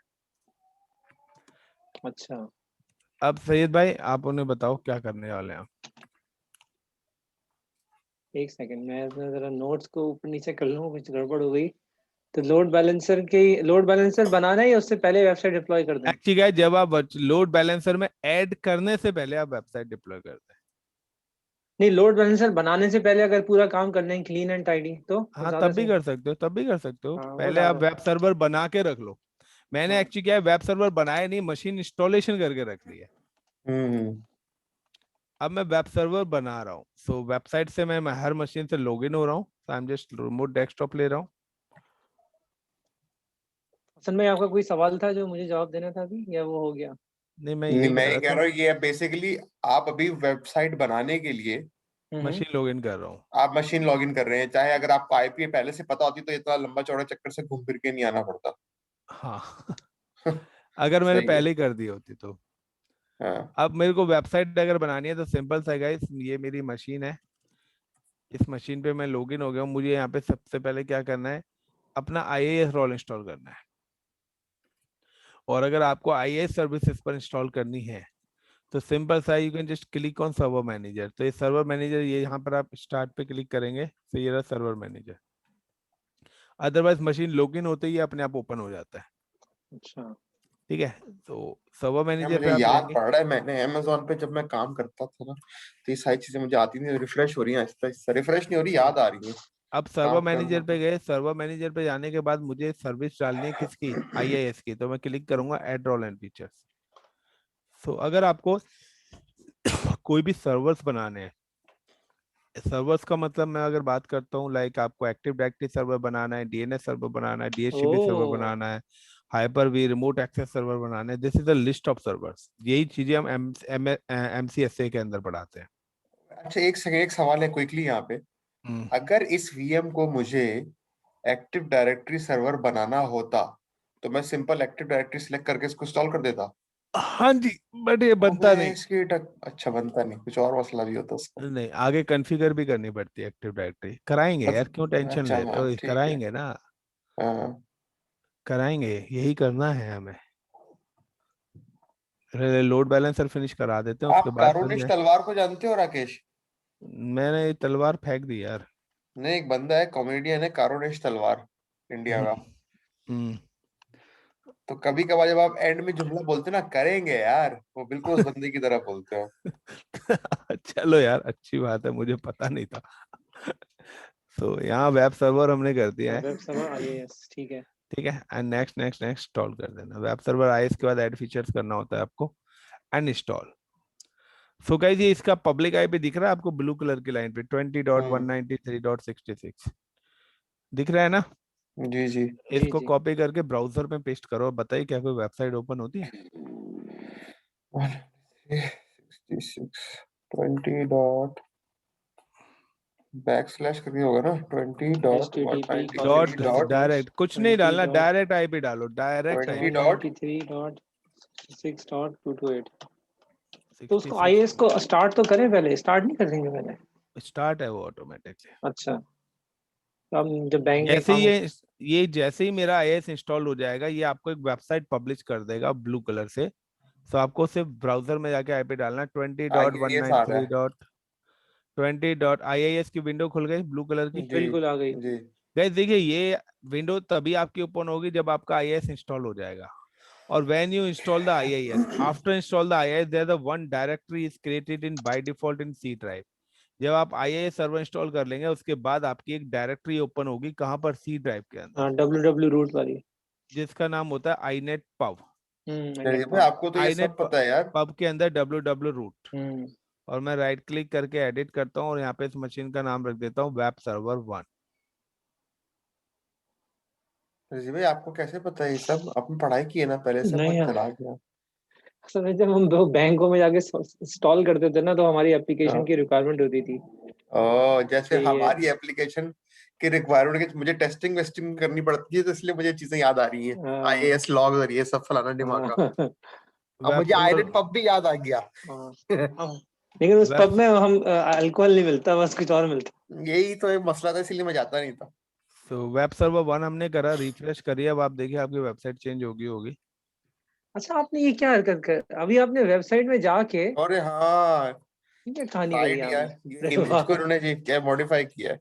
अच्छा, अब सैयद भाई आप उन्हें बताओ क्या करने वाले हैं आप। एक सेकंड, मैं अपना जरा नोट्स को ऊपर नीचे कर लूँ, कुछ गड़बड़ हो गई। तो लोड बैलेंसर बनाना है या उससे पहले वेबसाइट डिप्लॉय कर दें? एक्चुअली क्या है, जब आप लोड बैलेंसर में ऐड करने से पहले आप वेबसाइट डिप्लॉय करते हैं। नहीं, लोड बैलेंसर बनाने से पहले अगर पूरा काम करना है क्लीन एंड टाइडी तो हाँ ज्यादा तब भी सही। कर सकते हो, तब भी कर सकते हो। हाँ, वो पहले आप ज्यादा। वेब सर्वर बना के रख लो। मैंने हाँ, एक्चुअली क्या है, वेब सर्वर बनाया नहीं, मशीन इंस्टॉलेशन करके रख ली है। हम्म। अब मैं वेब सर्वर बना रहा हूँ, सो वेबसाइट से मैं हर मशीन से लॉगिन हो रहा हूँ। I am just remote desktop ले रहा हूँ। असल में आपका कोई सवाल था जो मुझे जवाब देना था अभी, या वो हो गया? नहीं, मैं नहीं, ये मैं बता ये रहा कह था, रहा हूँ ये बेसिकली आप अभी वेबसाइट बनाने के लिए हम्म। मशीन लॉगिन कर रहा हूँ। आप मशीन लॉगिन कर रहे हैं। चाहे अगर आपको आईपी पहले से पता होती तो इतना लंबा चौड़ा चक्कर से घूम फिर के नहीं आना पड़ता। हाँ अगर मैंने सही है। पहले ही कर दी होती तो। हाँ अब मेरे को वेबसाइट अगर बनानी है तो सिंपल सा गाइस, ये मेरी मशीन है। इस मशीन पे मैं लॉगिन हो गया हूँ। मुझे यहाँ पे सबसे पहले क्या करना है, अपना आईएएस रोल इंस्टॉल करना है। और अगर आपको आईएएस सर्विसेज पर इंस्टॉल करनी है तो सिंपल सा, you can just click on server manager. तो ये सर्वर मैनेजर, ये यहाँ पर आप स्टार्ट पे क्लिक करेंगे तो ये रहा server manager. Otherwise machine login होते ही अपने आप ओपन हो जाता है। अच्छा। ठीक है, तो सर्वर क्या मैनेजर मुझे पे आप याद जाएंगे। पड़ रहा है, मैंने अमेजोन पे जब मैं काम करता था ना तो ये सारी चीजें मुझे आती नहीं, रिफ्रेश हो रही हैं, रिफ्रेश नहीं हो रही, याद आ रही है। अब सर्वर काम करना मैनेजर पे था। गए, सर्वर मैनेजर पे जाने के बाद मुझे सर्विस डालनी है किसकी, आईआईएस की। तो मैं क्लिक करूंगा ऐड रोल एंड फीचर्स। सो अगर आपको कोई भी सर्वर्स बनाने हैं, सर्वर्स का मतलब मैं अगर बात करता हूँ, लाइक आपको एक्टिव डायरेक्टरी सर्वर बनाना है, डीएनएस सर्वर बनाना है, डीएचसीपी सर्वर ओ। बनाना है, hyper V remote access server बनाना है, this is the list of servers. यही चीजें हम एमसीएसए के अंदर पढ़ाते हैं। अच्छा एक सेकंड, एक सवाल है क्विकली यहाँ पे। हम्म। अगर इस वीएम को मुझे एक्टिव डायरेक्टरी सर्वर बनाना होता तो मैं सिंपल एक्टिव डायरेक्टरी सिलेक्ट करके इसको इंस्टॉल कर देता। हाँ जी, बट ये बनता अबे नहीं। इसकी अच्छा बनता नहीं, कुछ और मसला भी होता उसका। नहीं, आगे कॉन्फ़िगर भी करनी पड़ती है एक्टिव डायरेक्टरी। कराएंगे यार, क्यों टेंशन अच्छा ले रहे हाँ हो, ठीक है। कराएंगे ना। हाँ। कराएंगे, यही करना है हमें। लोड बैलेंसर फिनिश करा देते हैं, उसके आप बाद बन कारुनिश जाए। तलवार को जानते हो राकेश? मैंने ये तलवार फेंक दी यार। नहीं, एक बंदा है कॉमेडियन है कारुनिश तलवार, इंडिया हम्म। का। हम्म। तो कभी कभार जब आप एंड में जुमला बोलते हो ना करेंगे यार, वो बिल्कुल उस बंदे की तरह बोलते हो। चलो यार, अच्छी बात है, मुझे पता नहीं था। तो यहाँ वेब सर्वर हमने कर दिया है। वेब सर्वर आईएएस, ठीक है। ठीक है, and next next next install कर देना। वेब सर्वर आए इसके बाद ऐड फीचर्स करना होता है आपको, एंड इंस्टॉल। सो गाइस, ये इसका पब्लिक आईपी दिख रहा है आपको ब्लू कलर की लाइन पे, 20.193.66 दिख रहा है ना। जी जी। जी इसको जी। कॉपी करके ब्राउजर में पेस्ट करो। बताइए क्या कोई वेबसाइट ओपन होती है? 20 बैक स्लैश करके होगा ना, 20 dot one http ninety colon three dot dot slash direct कुछ नहीं 20 डालना, डॉट डायरेक्ट आईपी डालो, डायरेक्ट ट्वेंटी आईपी। 193.6.228। तो उसको 66 आईएएस को स्टार्ट तो करें, पहले स्टार्ट नहीं कर देंगे पहले? स्टार्ट है वो ऑटोमेटिकली। अच्छा, तो हम जब बैंक में जैसे ही काम। ये जैसे ही मेरा आईएएस इंस्टॉल हो जाएगा, ये आपको एक वेबसाइट पब्लिश कर देगा ब्लू कलर से, तो आपको सिर्फ ब्राउजर में जाके आईपी डालना है IIS आ रहा है 20.193.20.iis की विंडो खुल गई ब्लू कलर की। जी बिल्कुल आ गई। जी। गाइस देखिए ये विंडो तभी आपकी ओपन होगी जब आपका आईएएस इंस्टॉल हो जाएगा। और when you install the IIS, after install the IIS there the one directory is created in by default in C drive. जब आप आईआईएस सर्वर इंस्टॉल कर लेंगे उसके बाद आपकी एक डायरेक्टरी ओपन होगी कहाँ पर, सी ड्राइव के अंदर, हाँ, www रूट वाली। जिसका नाम होता है आईनेट पब। नहीं भाई, आपको तो ये सब आईनेट पता है यार। पब के अंदर www रूट, हम्म। और मैं राइट क्लिक करके एडिट करता हूँ और यहाँ पे इस मशीन का नाम रख देता हूँ वेब सर्वर 1। जी भाई, आपको कैसे पता है ये सब? आपने पढ़ाई की है ना पहले से, नहीं बहुत यार, चलाक है। असल में जब हम दो बैंकों में जाके इंस्टॉल करते थे ना, तो हमारी एप्लीकेशन हाँ। की रिक्वायरमेंट होती थी जैसे कि ये हमारी एप्लीकेशन की रिक्वायरमेंट की मुझे टेस्टिंग वेस्टिंग करनी पड़ती है, तो इसलिए मुझे चीजें याद आ रही हैं। हाँ, IAS लॉग और ये सब फलाना हाँ, ढिमाका। अब वेब मुझे सर्वर आयरन पब भी याद आ गया। हाँ, हाँ। लेकिन उस वेब पब में हम अल्कोहल नहीं मिलता, बस कुछ और मिलता। यही तो एक मसला था, इसलिए मैं जाता नहीं था। तो वेब सर्वर 1 हमने करा, रिफ्रेश करिए, अब आप देखिए आपकी वेबसाइट चेंज होगी होगी। अच्छा, आपने ये क्या हरकत कर, अभी आपने वेबसाइट में जाके अरे हाँ, ये क्या कहानी करी राइट यार, आपने? ये अरे इमेज वाह, को इन्होंने जी क्या मॉडिफाई किया है।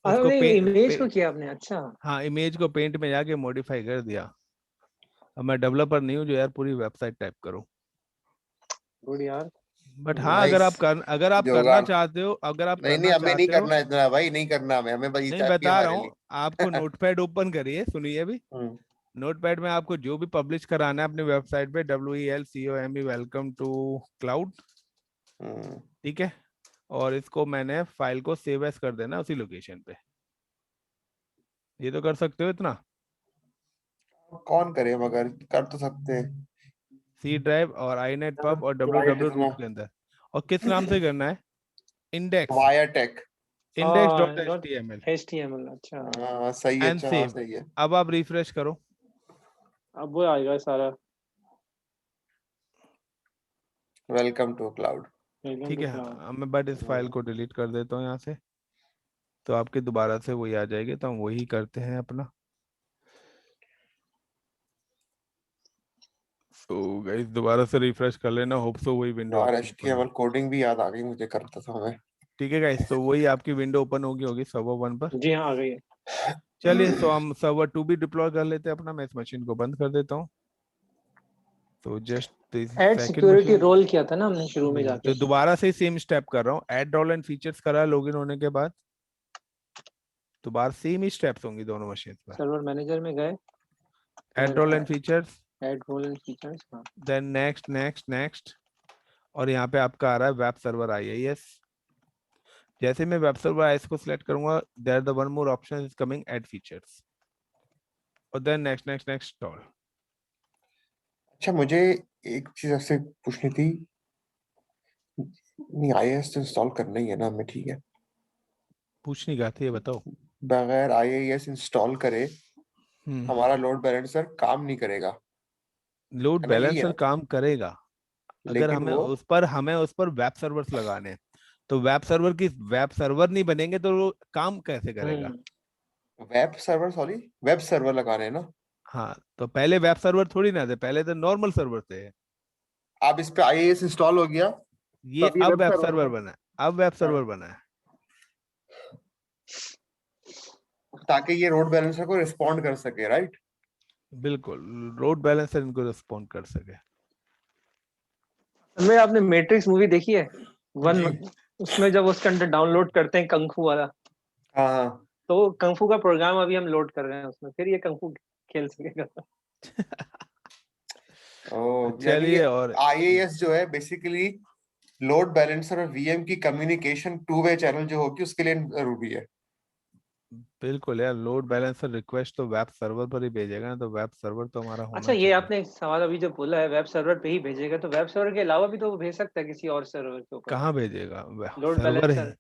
उसको आपने इमेज को किया आपने? अच्छा, हाँ इमेज को पेंट में जाके मॉडिफाई कर दिया। अब मैं डेवलपर नहीं हूँ जो यार पूरी वेबसाइट टाइप करूँ। गुड यार। बट हाँ नाइस अगर आप करना जुगाड़। चाहते हो, अगर आप नहीं नहीं, करना हमें नहीं चाहते हो, करना इतना भाई, नहीं करना हमें, हमें बस ये नहीं काफी है बता रहा हमारे हूँ, लिए। आपको नोटपैड ओपन करिए, सुनिए अभी। हम्म नोटपैड में आपको जो भी पब्लिश कराना है अपनी वेबसाइट पे, WELCOME वेलकम टू क्लाउड, हम्म। ठीक है। और इसको मैंने फाइल को सेव एज कर देना उसी लोकेशन पे। ये तो कर सकते हो इतना। कौन करे, मगर कर तो सकते हैं। सी ड्राइव और आईनेट पब और राइट www इतना। रूट के अंदर। और किस नाम से करना है? इंडेक्स, वाया टेक। इंडेक्स हाँ, dot H dot T M L HTML। अच्छा, हाँ सही है, एंड अच्छा हाँ सेव। सही है। अब आप रिफ्रेश करो। अब वो आएगा सारा। Welcome to cloud. वेलकम ठीक टू है, क्लाउड। अब मैं बट इस फाइल को डिलीट कर देता हूँ यहाँ से, तो आपके दोबारा से वही आ जाएगी, तो हम वही करते हैं अपना। तो गाइस दोबारा से रिफ्रेश कर लेना, होप सो वही विंडो यार आपकी ओपन हो। HTML कोडिंग भी याद आ गई मुझे, करता था मैं। ठीक है गाइस, तो वही आपकी विंडो ओपन होगी होगी सर्वर 1 पर। जी हाँ, आ गई है। चलिए तो हम सर्वर 2 भी डिप्लॉय कर लेते हैं अपना। मैं इस मशीन को बंद कर देता हूँ। तो just add second security machine, role किया था ना हमने शुरू में जाके। तो दोबारा से सेम स्टेप कर रहा हूँ। ऐड रोल एंड फीचर्स करा लॉगिन होने के बाद, दोबारा सेम ही स्टेप्स होंगी दोनों मशीन पर। सर्वर मैनेजर में गए, add role and features, add role and features. हाँ, देन नेक्स्ट नेक्स्ट नेक्स्ट, और यहाँ पे आपका आ रहा है वेब सर्वर आईआईएस। जैसे मैं वेब सर्वर आईआईएस को सिलेक्ट करूंगा, there the one more option is coming, add features, और then next next next all. अच्छा, मुझे एक चीज आपसे पूछनी थी। नहीं, IIS तो इंस्टॉल करना ही है ना हमें, ठीक है। पूछ नहीं गया था, ये बताओ। बगैर IIS इंस्टॉल करे हमारा लोड बैलेंसर काम नहीं करेगा, लोड है ना? यही है बैलेंसर ना? काम करेगा अगर लेकिन वो हमें उस पर वेब सर्वर्स लगाने हैं। तो वेब सर्वर नहीं बनेंगे तो वो काम कैसे करेगा? Web server, sorry, web server लगाने हैं ना। हाँ, तो पहले वेब सर्वर थोड़ी ना थे, पहले तो नॉर्मल सर्वर थे। अब इस पे IIS इंस्टॉल हो गया, ये तभी अब वेब वेब सर्वर सर्वर है। बना है, अब वेब सर्वर हाँ, बना है। ताकि ये लोड बैलेंसर को रिस्पॉन्ड कर सके, राइट? बिल्कुल, लोड बैलेंसर इनको रिस्पॉन्ड कर सके। में आपने मैट्रिक्स मूवी देखी है? वन। जी। उसमें जब उसके अंदर डाउनलोड करते हैं कंफू वाला, हाँ हाँ। तो कंफू का प्रोग्राम अभी हम लोड कर रहे हैं उसमें, फिर ये कंफू खेल सकेगा। यानी कि चलिए और IIS जो है बेसिकली लोड बैलेंसर और VM की कम्युनिकेशन टू वे चैनल जो होगी उसके लिए जरूरी है। बिल्कुल यार, लोड बैलेंसर रिक्वेस्ट तो वेब सर्वर पर ही भेजेगा ना, तो वेब सर्वर तो हमारा अच्छा, होना ये चाहिए। आपने एक सवाल अभी जो बोला है वेब सर्वर पे ही भेजेगा, तो वेब सर्वर के अलावा भी तो वो भेज सकता है किसी और सर्वर के ऊपर कहाँ भेजेगा? लोड सर्वर है, बैलेंसर।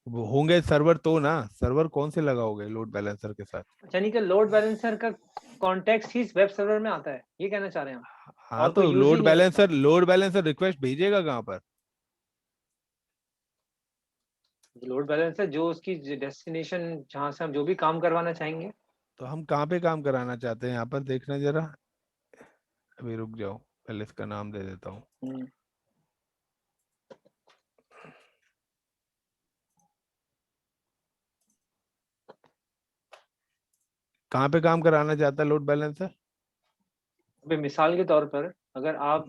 वो होंगे सर्वर तो ना, सर्वर कौन से लगाओगे लोड बैलेंसर के साथ? अच्छा, नहीं कि लोड बैलेंसर का कॉन्टेक्स्ट ही वेब सर्वर में आता है, ये कहना चाह रहे हैं हम? हाँ और कोई तो यूज ही नहीं है उसका? लोड बैलेंसर रिक्वेस्ट भेजेगा कहाँ पर? लोड बैलेंसर जो उसकी डेस्टिनेशन जहां से हम जो भी काम करवाना चाहेंगे। तो हम कहाँ पे काम कराना चाहते हैं यहाँ पर देखना जरा, अभी रुक जाओ। पहले इसका नाम दे देता हूँ। कहाँ पे काम कराना चाहता है लोड बैलेंसर? अभी मिसाल के तौर पर अगर आप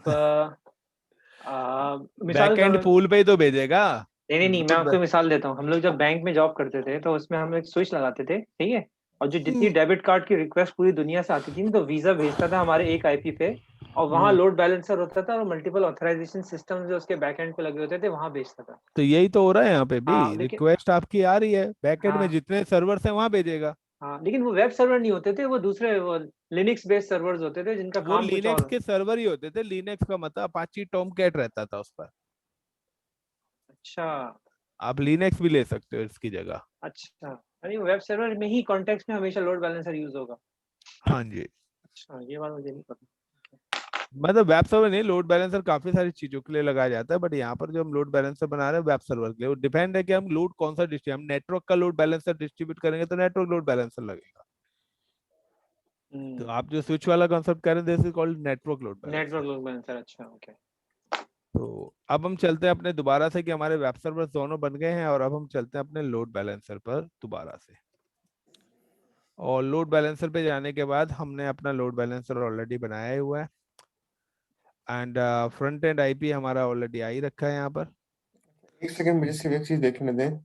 मिसाल बैकएंड पूल पे ही तो भेजेगा। नहीं, मैं आपको मिसाल देता हूँ। हम लोग जब बैंक में जॉब करते थे तो उसमें हम एक स्विच लगाते थे, ठीक है, और जो जितनी डेबिट कार्ड की रिक्वेस्ट पूरी दुनिया से आती थी ना, तो वीजा भेजता था हमारे एक आईपी पे, और वहाँ लोड बैलेंसर होता था और मल्टीपल ऑथराइजेशन सिस्टम जो उसके बैकएंड पे लगे होते थे वहां भेजता था। तो यही तो हो रहा है यहाँ पे भी। हाँ लेकिन रिक्वेस्ट आपकी आ रही है, बैकएंड में हाँ जितने सर्वर्स हैं वहां भेजेगा। हाँ, लेकिन वो वेब सर्वर नहीं होते थे, वो दूसरे वो लिनक्स बेस्ड सर्वर्स होते थे जिनका वो काम कुछ और लिनक्स के सर्वर ही होते थे। लिनक्स का मतलब अपाची टॉमकैट रहता था उस पर। अच्छा आप लिनक्स भी ले सकते हो इसकी जगह। अच्छा, अरे वेब सर्वर में ही कॉन्टेक्स्ट में हमेशा लोड बैलेंसर यूज होगा। हाँ जी। अच्छा, ये बात मुझे नहीं पता। मतलब वेब सर्वर नहीं, लोड बैलेंसर काफी सारी चीजों के लिए लगाया जाता है, बट यहाँ पर जो हम लोड बैलेंसर बना रहे हैं वेब सर्वर के लिए, वो डिपेंड है कि हम लोड कौन सा डिस्ट्रीब्यूट, हम नेटवर्क का लोड बैलेंसर डिस्ट्रीब्यूट करेंगे तो नेटवर्क लोड बैलेंसर लगेगा। तो आप जो स्विच वाला कॉन्सेप्ट कह रहे हैं, this is called network load network balancer. Load balancer, अच्छा ओके। तो अब हम चलते हैं अपने दोबारा से कि हमारे वेब सर्वर दोनों बन गए हैं, और अब हम चलते हैं अपने लोड बैलेंसर पर दोबारा से। और लोड बैलेंसर पे जाने के बाद हमने अपना लोड बैलेंसर ऑलरेडी बनाया ही हुआ है, एंड फ्रंट एंड आईपी हमारा ऑलरेडी आ ही रखा है यहाँ पर। एक सेकंड मुझे सिर्फ एक चीज देखने दें।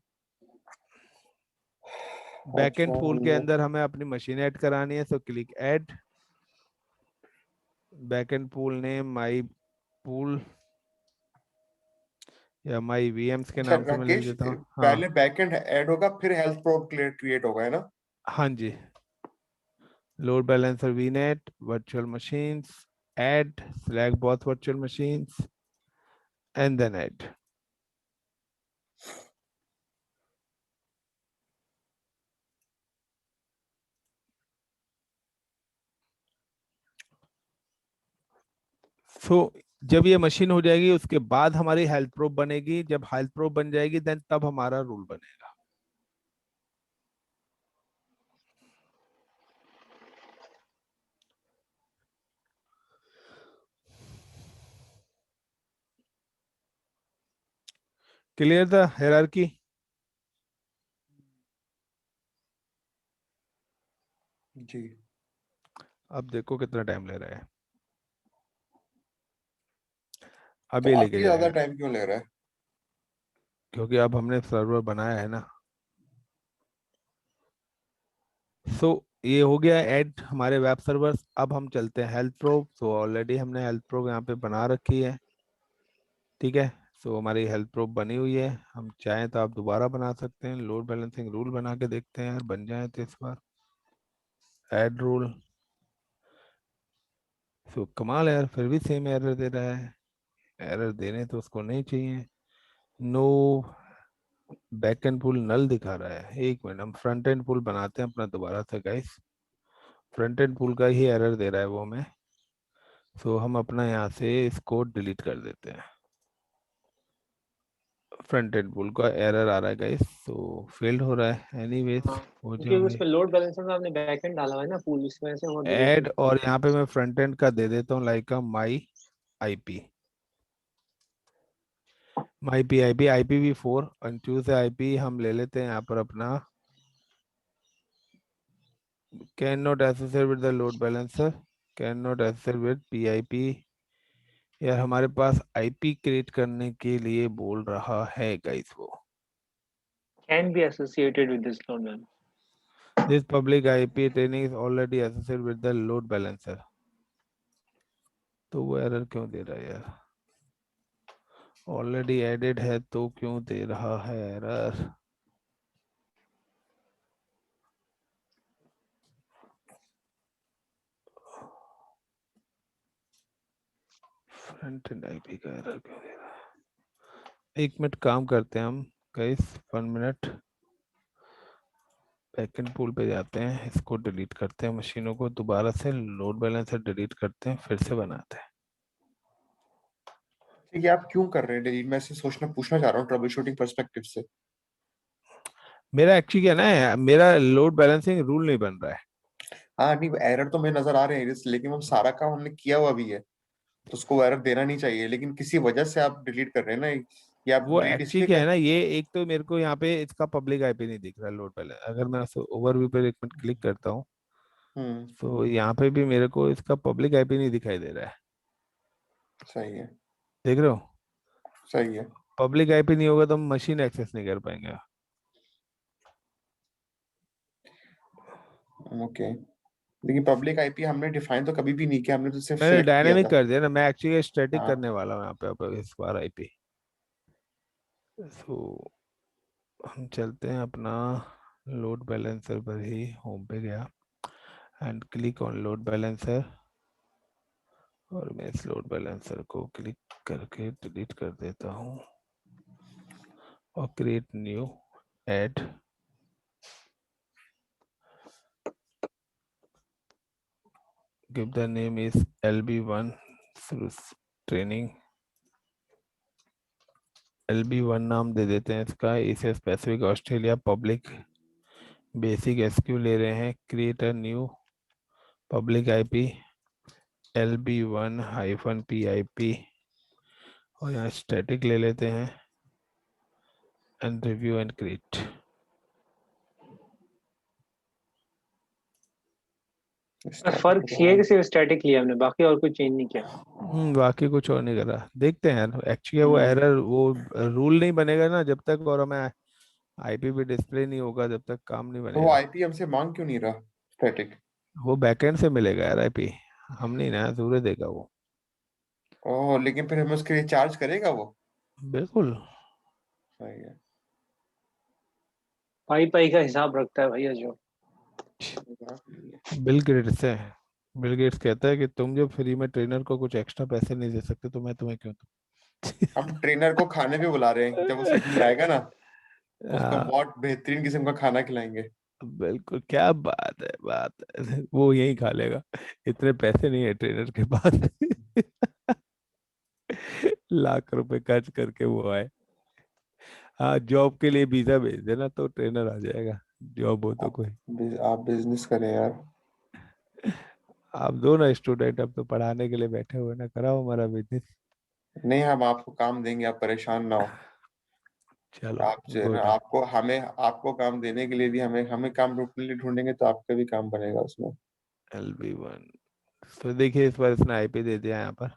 बैकएंड अच्छा पूल के हमने अंदर हमें अपनी मशीन ऐड करानी है, so click add backend pool name, my pool या माई वीएम्स के अच्छा नाम से मैं लिख राकेश, देता हूँ। पहले हाँ बैकएंड ऐड होगा फिर हेल्थ प्रोब क्रिएट होगा, है ना? हाँ जी। Load balancer VNet virtual machines add, select both virtual machines and then add. So जब ये मशीन हो जाएगी उसके बाद हमारी हेल्थ प्रूफ बनेगी। जब हेल्थ प्रूफ बन जाएगी देन तब हमारा रूल बनेगा। Clear the hierarchy? जी। अब देखो कितना टाइम ले रहा है। अब तो ये अब लेके ये ज्यादा जाएगा टाइम क्यों ले रहा है? क्योंकि अब हमने सर्वर बनाया है ना। सो ये हो गया ऐड हमारे वेब सर्वर्स। अब हम चलते हैं हेल्थ प्रूफ। सो ऑलरेडी हमने हेल्थ प्रूफ यहाँ पे बना रखी है, ठीक है। सो हमारी हेल्थ प्रूफ बनी हुई है। हम चाहें तो आप दोबारा बना सकते हैं। लोड बैलेंसिंग रूल बना के देखते हैं यार, बन जाए तो इस बार। Add rule. सो कमाल है यार, फिर भी सेम एरर दे रहा है। एरर देने तो उसको नहीं चाहिए। नो बैक एंड पुल नल दिखा रहा है। एक मिनट, हम फ्रंट एंड पुल बनाते हैं अपना दोबारा से गाइस। फ्रंट एंड पुल का ही एरर दे रहा है वो हमें। सो हम अपना यहाँ से इसको डिलीट कर देते हैं। फ्रंट एंड पुल का एरर आ रहा है गाइस, तो फेल्ड हो रहा है। एनीवेज हाँ, हो क्योंकि जाएंगे। उसमें लोड बैलेंसर में आपने बैकएंड डाला हुआ है ना पूल, इस वजह से वो डिलीट ऐड, हो। और यहाँ पे मैं फ्रंट एंड का दे देता हूँ like my IP. My P I P IPv4 और चूज आईपी हम ले लेते हैं यहाँ पर अपना can not associate with the load balancer, can not associate with PIP। यार हमारे पास आईपी क्रिएट करने के लिए बोल रहा है गाइस वो। Can be associated with this load balancer. This public IP training is already associated with the load balancer. तो वो एरर क्यों दे रहा है यार? ऑलरेडी एडेड है तो क्यों दे रहा है एरर? फ्रंट एंड आईपी का एरर क्यों दे रहा है? एक मिनट काम करते हैं हम गाइस, 1 मिनट। बैकएंड पूल पे जाते हैं, इसको डिलीट करते हैं, मशीनों को दोबारा से लोड बैलेंसर डिलीट करते हैं, फिर से बनाते हैं। ठीक है, आप क्यों कर रहे हैं डिलीट? मैं ऐसे सोचना पूछना चाह रहा हूँ ट्रबल शूटिंग पर्सपेक्टिव से। मेरा एक्चुअली क्या ना है, मेरा लोड बैलेंसिंग रूल नहीं बन रहा है। हाँ नहीं, एरर तो मुझे नजर आ रहे हैं लेकिन वो सारा काम हमने किया हुआ भी है। तो उसको एरर देना नहीं चाहिए, लेकिन किसी वजह से आप डिलीट कर रहे हैं ना, या आप वो डिलीट एक्चुअली इसलिए क्या है कर। ना, ये एक तो मेरे को यहाँ पे इसका पब्लिक आईपी नहीं दिख रहा लोड बैलेंस। अगर मैं ओवरव्यू पे एक मिनट क्लिक करता हूँ हम्म। तो यहाँ पे भी मेरे को इसका पब्लिक आईपी नहीं दिखाई दे रहा है। सही है। देख रहे हो, सही है। पब्लिक आईपी नहीं होगा तो हम मशीन एक्सेस नहीं कर पाएंगे। ओके, लेकिन पब्लिक आईपी हमने डिफाइन तो कभी भी नहीं किया, हमने तो सिर्फ मैंने सिलेक्ट किया डायनेमिक था। कर दिया ना, मैं एक्चुअली स्टैटिक हाँ। करने वाला हूँ यहाँ पे अब इस बार आईपी। तो हम चलते हैं अपना लोड बैलेंसर पर ही, होम पे गया and click on load balancer, और मैं इस लोड बैलेंसर को क्लिक करके डिलीट कर देता हूँ और create new add. Give the name is LB1 training. LB1 नाम दे देते हैं इसका। इसे specific Australia public basic SQ ले रहे हैं। Create a new public IP LB1-PIP और यहाँ स्टैटिक ले लेते हैं एंड रिव्यू एंड क्रिएट। फर्क ये है कि सिर्फ स्टैटिक लिया हमने, बाकी और कुछ चेंज नहीं किया। बाकी कुछ और नहीं करा। देखते हैं यार, एक्चुअली वो हम्म। एरर, वो रूल नहीं बनेगा ना जब तक, और हमें आईपी भी डिस्प्ले नहीं होगा जब तक काम नहीं तो वो बनेगा। आईपी हमसे मांग क्यों नहीं रहा स्टैटिक? वो बैकएंड से मिलेगा यार आईपी, हम नहीं ना, जरूर देगा वो। ओह, लेकिन फिर हमें उसके लिए चार्ज करेगा वो? बिल्कुल। सही है। पाई पाई का हिसाब रखता है भैया जो। बिल गेट्स है, बिल गेट्स कहता है कि तुम जो फ्री में ट्रेनर को कुछ एक्स्ट्रा पैसे नहीं दे सकते तो मैं तुम्हें क्यों दूं। हम ट्रेनर को खाने भी बुला रहे हैं, जब वो सिडनी आएगा ना, उसको हाँ, बहुत बेहतरीन किस्म का खाना खिलाएंगे। बिल्कुल, क्या बात है, बात है। वो यही खा लेगा, इतने पैसे नहीं है ट्रेनर के पास। लाख रुपए खर्च करके वो आए। हाँ, जॉब के लिए वीजा भेज देना तो ट्रेनर आ जाएगा, जॉब हो तो आप कोई। आप बिजनेस करें यार। आप दो ना स्टूडेंट, अब तो पढ़ाने के लिए बैठे हुए ना, कराओ हमारा बिजनेस। नहीं, हम आपको काम देंगे, आप परेशान ना हो। चलो, आप जो है ना, गुड। आपको हमें आपको काम देने के लिए भी हमें हमें काम ढूंढने लिए ढूंढेंगे तो आपका भी काम बनेगा उसमें। LB1, तो देखिए इस बार इसने आईपी दे दिया यहाँ पर।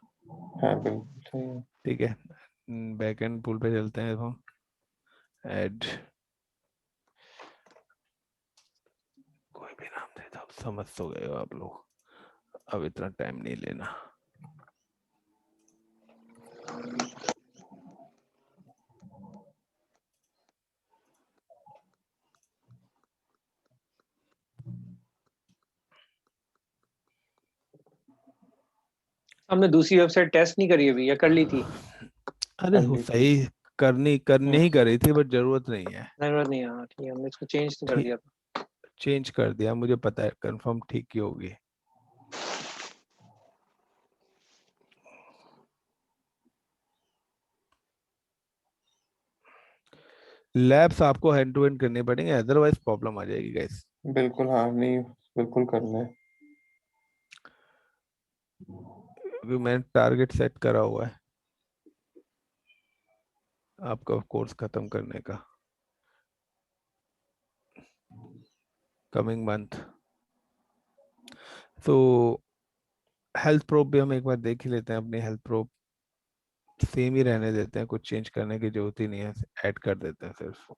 हाँ बिल्कुल सही है। ठीक है, बैकएंड पुल पे चलते हैं हम। ऐड कोई भी नाम दे दो, समझ तो गए हो आप लोग, अब इतना टाइम नहीं लेना। हमने दूसरी वेबसाइट टेस्ट नहीं करी अभी, या कर ली थी? अरे कर वो ली थी। सही, करनी हम्म, ही करी थी, बट जरूरत नहीं है। जरूरत नहीं है। हाँ ठीक है, हमने इसको चेंज तो कर ठीक, दिया था। चेंज कर दिया, मुझे पता है कंफर्म ठीक ही होगी। लैब्स आपको हैंड टू हैंड करने पड़ेंगे, अदरवाइज प्रॉब्लम आ जाएगी गाइस। बिल्कुल, हाँ नहीं, बिल्कुल करना है। क्योंकि मैंने टारगेट सेट करा हुआ है आपका कोर्स खत्म करने का, कमिंग मंथ। तो हेल्थ प्रोब भी हम एक बार देख ही लेते हैं। अपनी हेल्थ प्रोब सेम ही रहने देते हैं, कुछ चेंज करने की जरूरत ही नहीं है, ऐड कर देते हैं सिर्फ।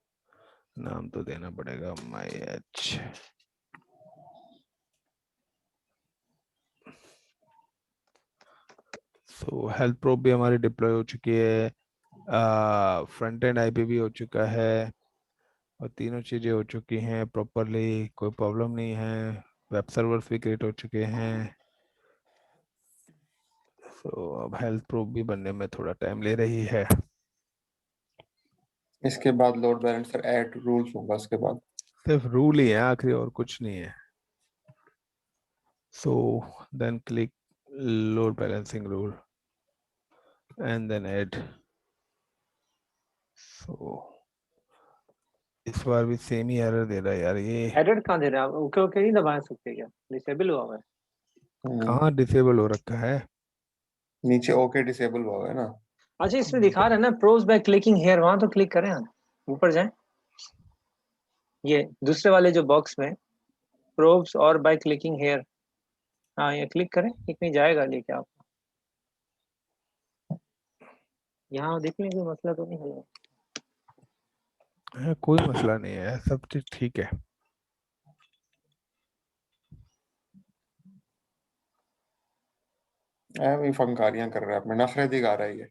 नाम तो देना पड़ेगा my H. So health probe भी हमारी डिप्लॉय हो चुकी है, फ्रंट एंड आईपी भी हो चुका है, और तीनों चीजें हो चुकी हैं प्रॉपरली, कोई प्रॉब्लम नहीं है। वेब सर्वर्स भी क्रिएट हो चुके हैं। सो अब हेल्थ प्रोब भी बनने में थोड़ा टाइम ले रही है। इसके बाद लोड बैलेंसर ऐड रूल्स होगा उसके बाद। सिर्फ रूल ही है आखिरी, और कुछ नहीं है। So then click load balancing rule and then add. So इस बार भी सेम ही एरर दे रहा है यार ये। एडिट कहाँ दे रहे हैं आप? ओके ओके नहीं दबा सकते क्या? डिसेबल हुआ हुआ है। हम्म। कहाँ डिसेबल हो रखा है? नीचे ओके डिसेबल हुआ है ना। अच्छा इसमें दिखा रहा है ना प्रोव्स बाय क्लिकिंग हेयर, वहां तो क्लिक करें हम, ऊपर जाएं, ये दूसरे वाले जो बॉक्स में प्रोव्स और बाय क्लिकिंग हेयर, हाँ ये क्लिक करें, एक नहीं जाएगा लेके आप, यहाँ देखने कोई मसला तो नहीं है। कोई मसला नहीं है, सब चीज ठीक है। ये फंकारियां कर रहा है, अपने नखरे दिखा रहा है ये।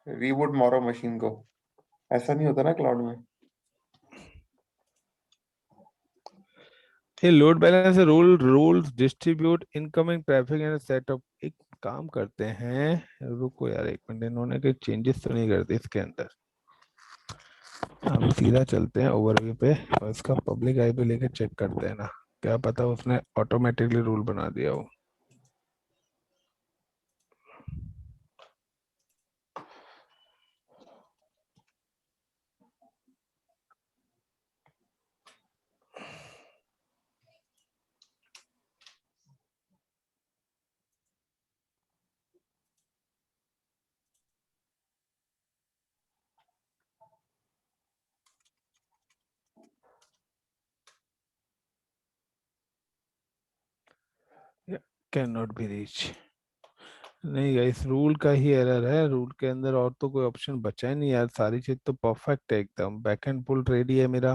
रीबूट मारो मशीन को, ऐसा नहीं होता ना क्लाउड में। ये load balance rules distribute incoming traffic and setup. एक काम करते हैं, रुको यार एक मिनट, इन्होंने कोई चेंजेस तो नहीं करते इसके अंदर। हम सीधा चलते हैं ओवरव्यू पे और इसका पब्लिक आई पे लेके चेक करते हैं ना, क्या पता उसने ऑटोमेटिकली रूल बना दिया हो। कैन नॉट बी रीच, नहीं इस रूल का ही एरर है, रूल के अंदर और तो कोई ऑप्शन बचा ही नहीं यार, सारी चीज तो परफेक्ट है एकदम। बैक एंड पुल रेडी है मेरा,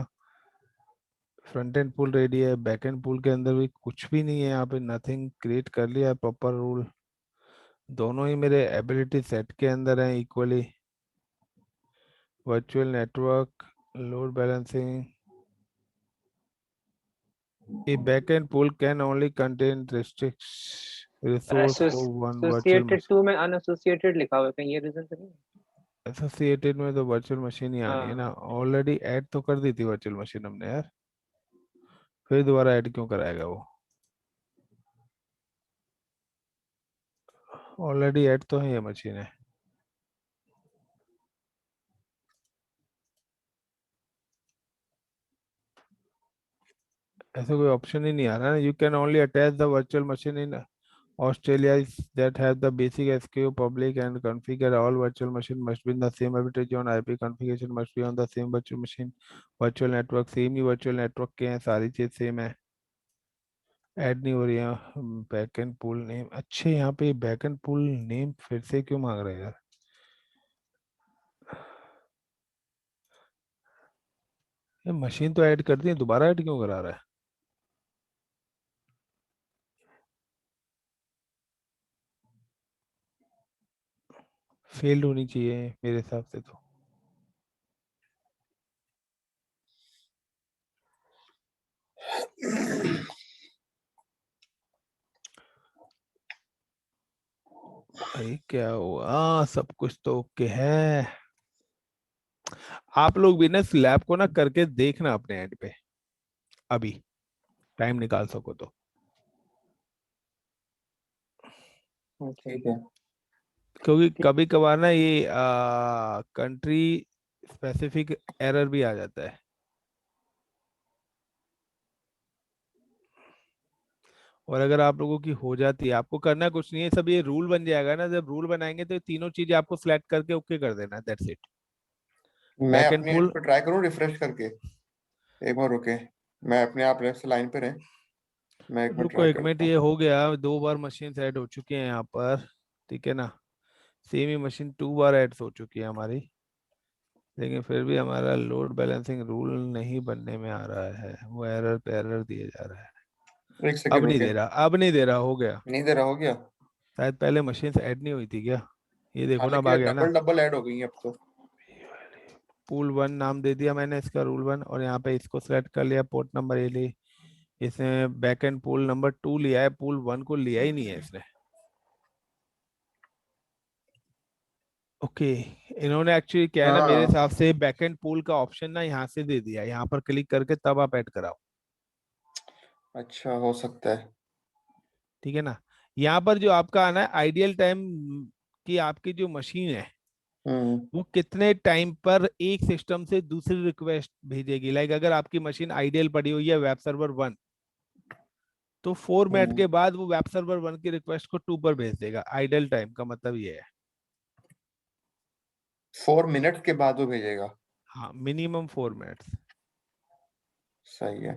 फ्रंट एंड पुल रेडी है, बैक एंड पुल के अंदर भी कुछ भी नहीं है यहाँ पे, नथिंग क्रिएट कर लिया है प्रॉपर रूल। दोनों ही मेरे एबिलिटी सेट के अंदर हैं equally. Virtual network, load balancing, a backend pool can only contain restricts resource for one virtual associated machine। Two में अनएसोसिएटेड लिखा हुआ है, कहीं ये रीजन तो नहीं है? एसोसिएटेड में तो वर्चुअल मशीन ही आनी है हाँ ना, ऑलरेडी ऐड तो कर दी थी वर्चुअल मशीन हमने यार, फिर दोबारा ऐड क्यों कराएगा वो, ऑलरेडी ऐड तो है ये मशीन है। ऐसा कोई ऑप्शन ही नहीं आ रहा ना, you can only attach the virtual machine in Australia is that have the basic SKU public and configure all virtual machine must be in the same ability on IP configuration must be on the same virtual machine। virtual network same ही virtual network के हैं, सारी चीज same है, add नहीं हो रही है। बैकएंड पूल नेम, अच्छे यहाँ पे बैकएंड पूल नेम फिर से क्यों मांग रहे हैं यार, ये मशीन तो ऐड कर दी है, दोबारा ऐड क्यों करा रहा है। फेल्ड होनी चाहिए मेरे हिसाब से तो। भाई क्या हुआ, सब कुछ तो ओके है। आप लोग भी ना स्लैब को ना करके देखना अपने एंड पे, अभी टाइम निकाल सको तो। ओके। ठीक है। क्योंकि कभी कभार ना ये कंट्री स्पेसिफिक एरर भी आ जाता है। और अगर आप लोगों की हो जाती है, आपको करना कुछ नहीं है, सब ये रूल बन जाएगा ना, जब रूल बनाएंगे तो ये तीनों चीजें आपको सिलेक्ट करके ओके कर देना, दैट्स इट। मैं बैक एंड अपने एंड पुल, पे ट्राई करूँ रिफ्रेश करके, एक बार रुके। मैं अपने आप लेफ्ट लाइन पे रहे, मैं एक मिनट रुको ट्राई एक मिनट, करता हूँ। ये हो गया, 2 बार मशीन ऐड हो चुकी हैं यहाँ पर, ठीक है ना, सेम ही मशीन 2 बार ऐड हो चुकी है हमारी, लेकिन फिर भी हमारा लोड बैलेंसिंग रूल नहीं बनने में आ रहा है, वो एरर पे एरर दिए जा रहा है। एक अब सेकंड नहीं रुके। दे रहा, अब नहीं दे रहा, हो गया। नहीं दे रहा, हो गया। शायद पहले मशीन ऐड नहीं हुई थी क्या, ये हाँ देखो ना, अब लेकिन आ ये गया ना। डबल डबल ऐड हो गई है अब तो। पूल 1 नाम दे दिया मैंने इसका, रूल 1, और यहाँ पे इसको सेलेक्ट कर लिया, पोर्ट नंबर ये ली, इसने बैक एंड पूल नंबर 2 लिया है, पूल 1 को लिया ही नहीं है इसने। ओके, इन्होंने एक्चुअली क्या है ना, मेरे हाँ हिसाब से बैक एंड पूल का ऑप्शन ना यहाँ से दे दिया, यहाँ पर क्लिक करके तब आप ऐड कराओ, अच्छा, हो सकता है। ठीक है ना। यहाँ पर जो आपका आना है आइडियल टाइम, की आपकी जो मशीन है हम्म। वो कितने टाइम पर एक सिस्टम से दूसरी रिक्वेस्ट भेजेगी, लाइक अगर आपकी मशीन आइडियल पड़ी हुई है वेब सर्वर 1, तो फॉर्मेट हम्म, के बाद वो वेब सर्वर 1 की रिक्वेस्ट को 2 पर भेज देगा। आइडल टाइम का मतलब ये है। 4 मिनट के बाद वो भेजेगा। हाँ, मिनिमम 4 मिनट्स। सही है।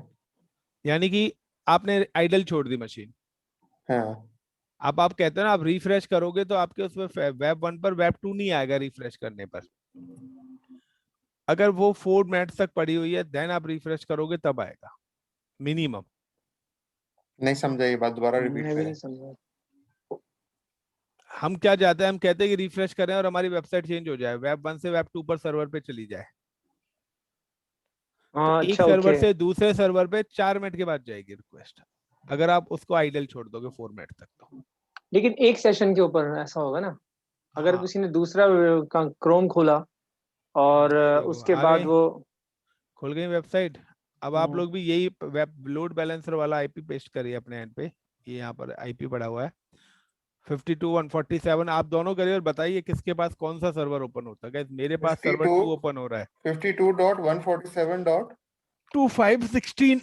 यानी कि आपने आइडल छोड़ दी मशीन, हाँ। अब आप कहते हैं ना आप रिफ्रेश करोगे तो आपके उसमें वेब 1 पर वेब 2 नहीं आएगा रिफ्रेश करने पर। अगर वो 4 मिनट्स तक पड़ी हुई है देन आप रिफ्रेश करोगे तब आएगा मिनिमम। नहीं समझा, ये बात दोबारा रिपीट मैं भी करें। नहीं समझा। हम क्या चाहते हैं, हम कहते हैं कि रिफ्रेश करें और हमारी वेबसाइट चेंज हो जाए, वेब 1 से वेब 2 पर सर्वर पे चली जाए। तो हाँ एक अच्छा सर्वर ओके। से दूसरे सर्वर पे 4 मिनट के बाद जाएगी रिक्वेस्ट, अगर आप उसको आइडल छोड़ दोगे 4 मिनट तक तो। लेकिन एक सेशन के ऊपर ऐसा होगा ना, अगर हाँ किसी ने दूसरा क्रोम खोला और ये देखो उसके आ बाद गई, वो। खुल गई वेबसाइट। अब आप हम्म, लोग भी यही वेब लोड बैलेंसर वाला आईपी पेस्ट करिए अपने एंड पे। ये यहाँ पर आईपी पड़ा हुआ है 52 147। आप दोनों करिए और बताइए किसके पास कौन सा सर्वर ओपन होता है। Guys, मेरे पास फिफ्टी सर्वर टू 2 ओपन हो रहा है। 52.147.2516। 2516।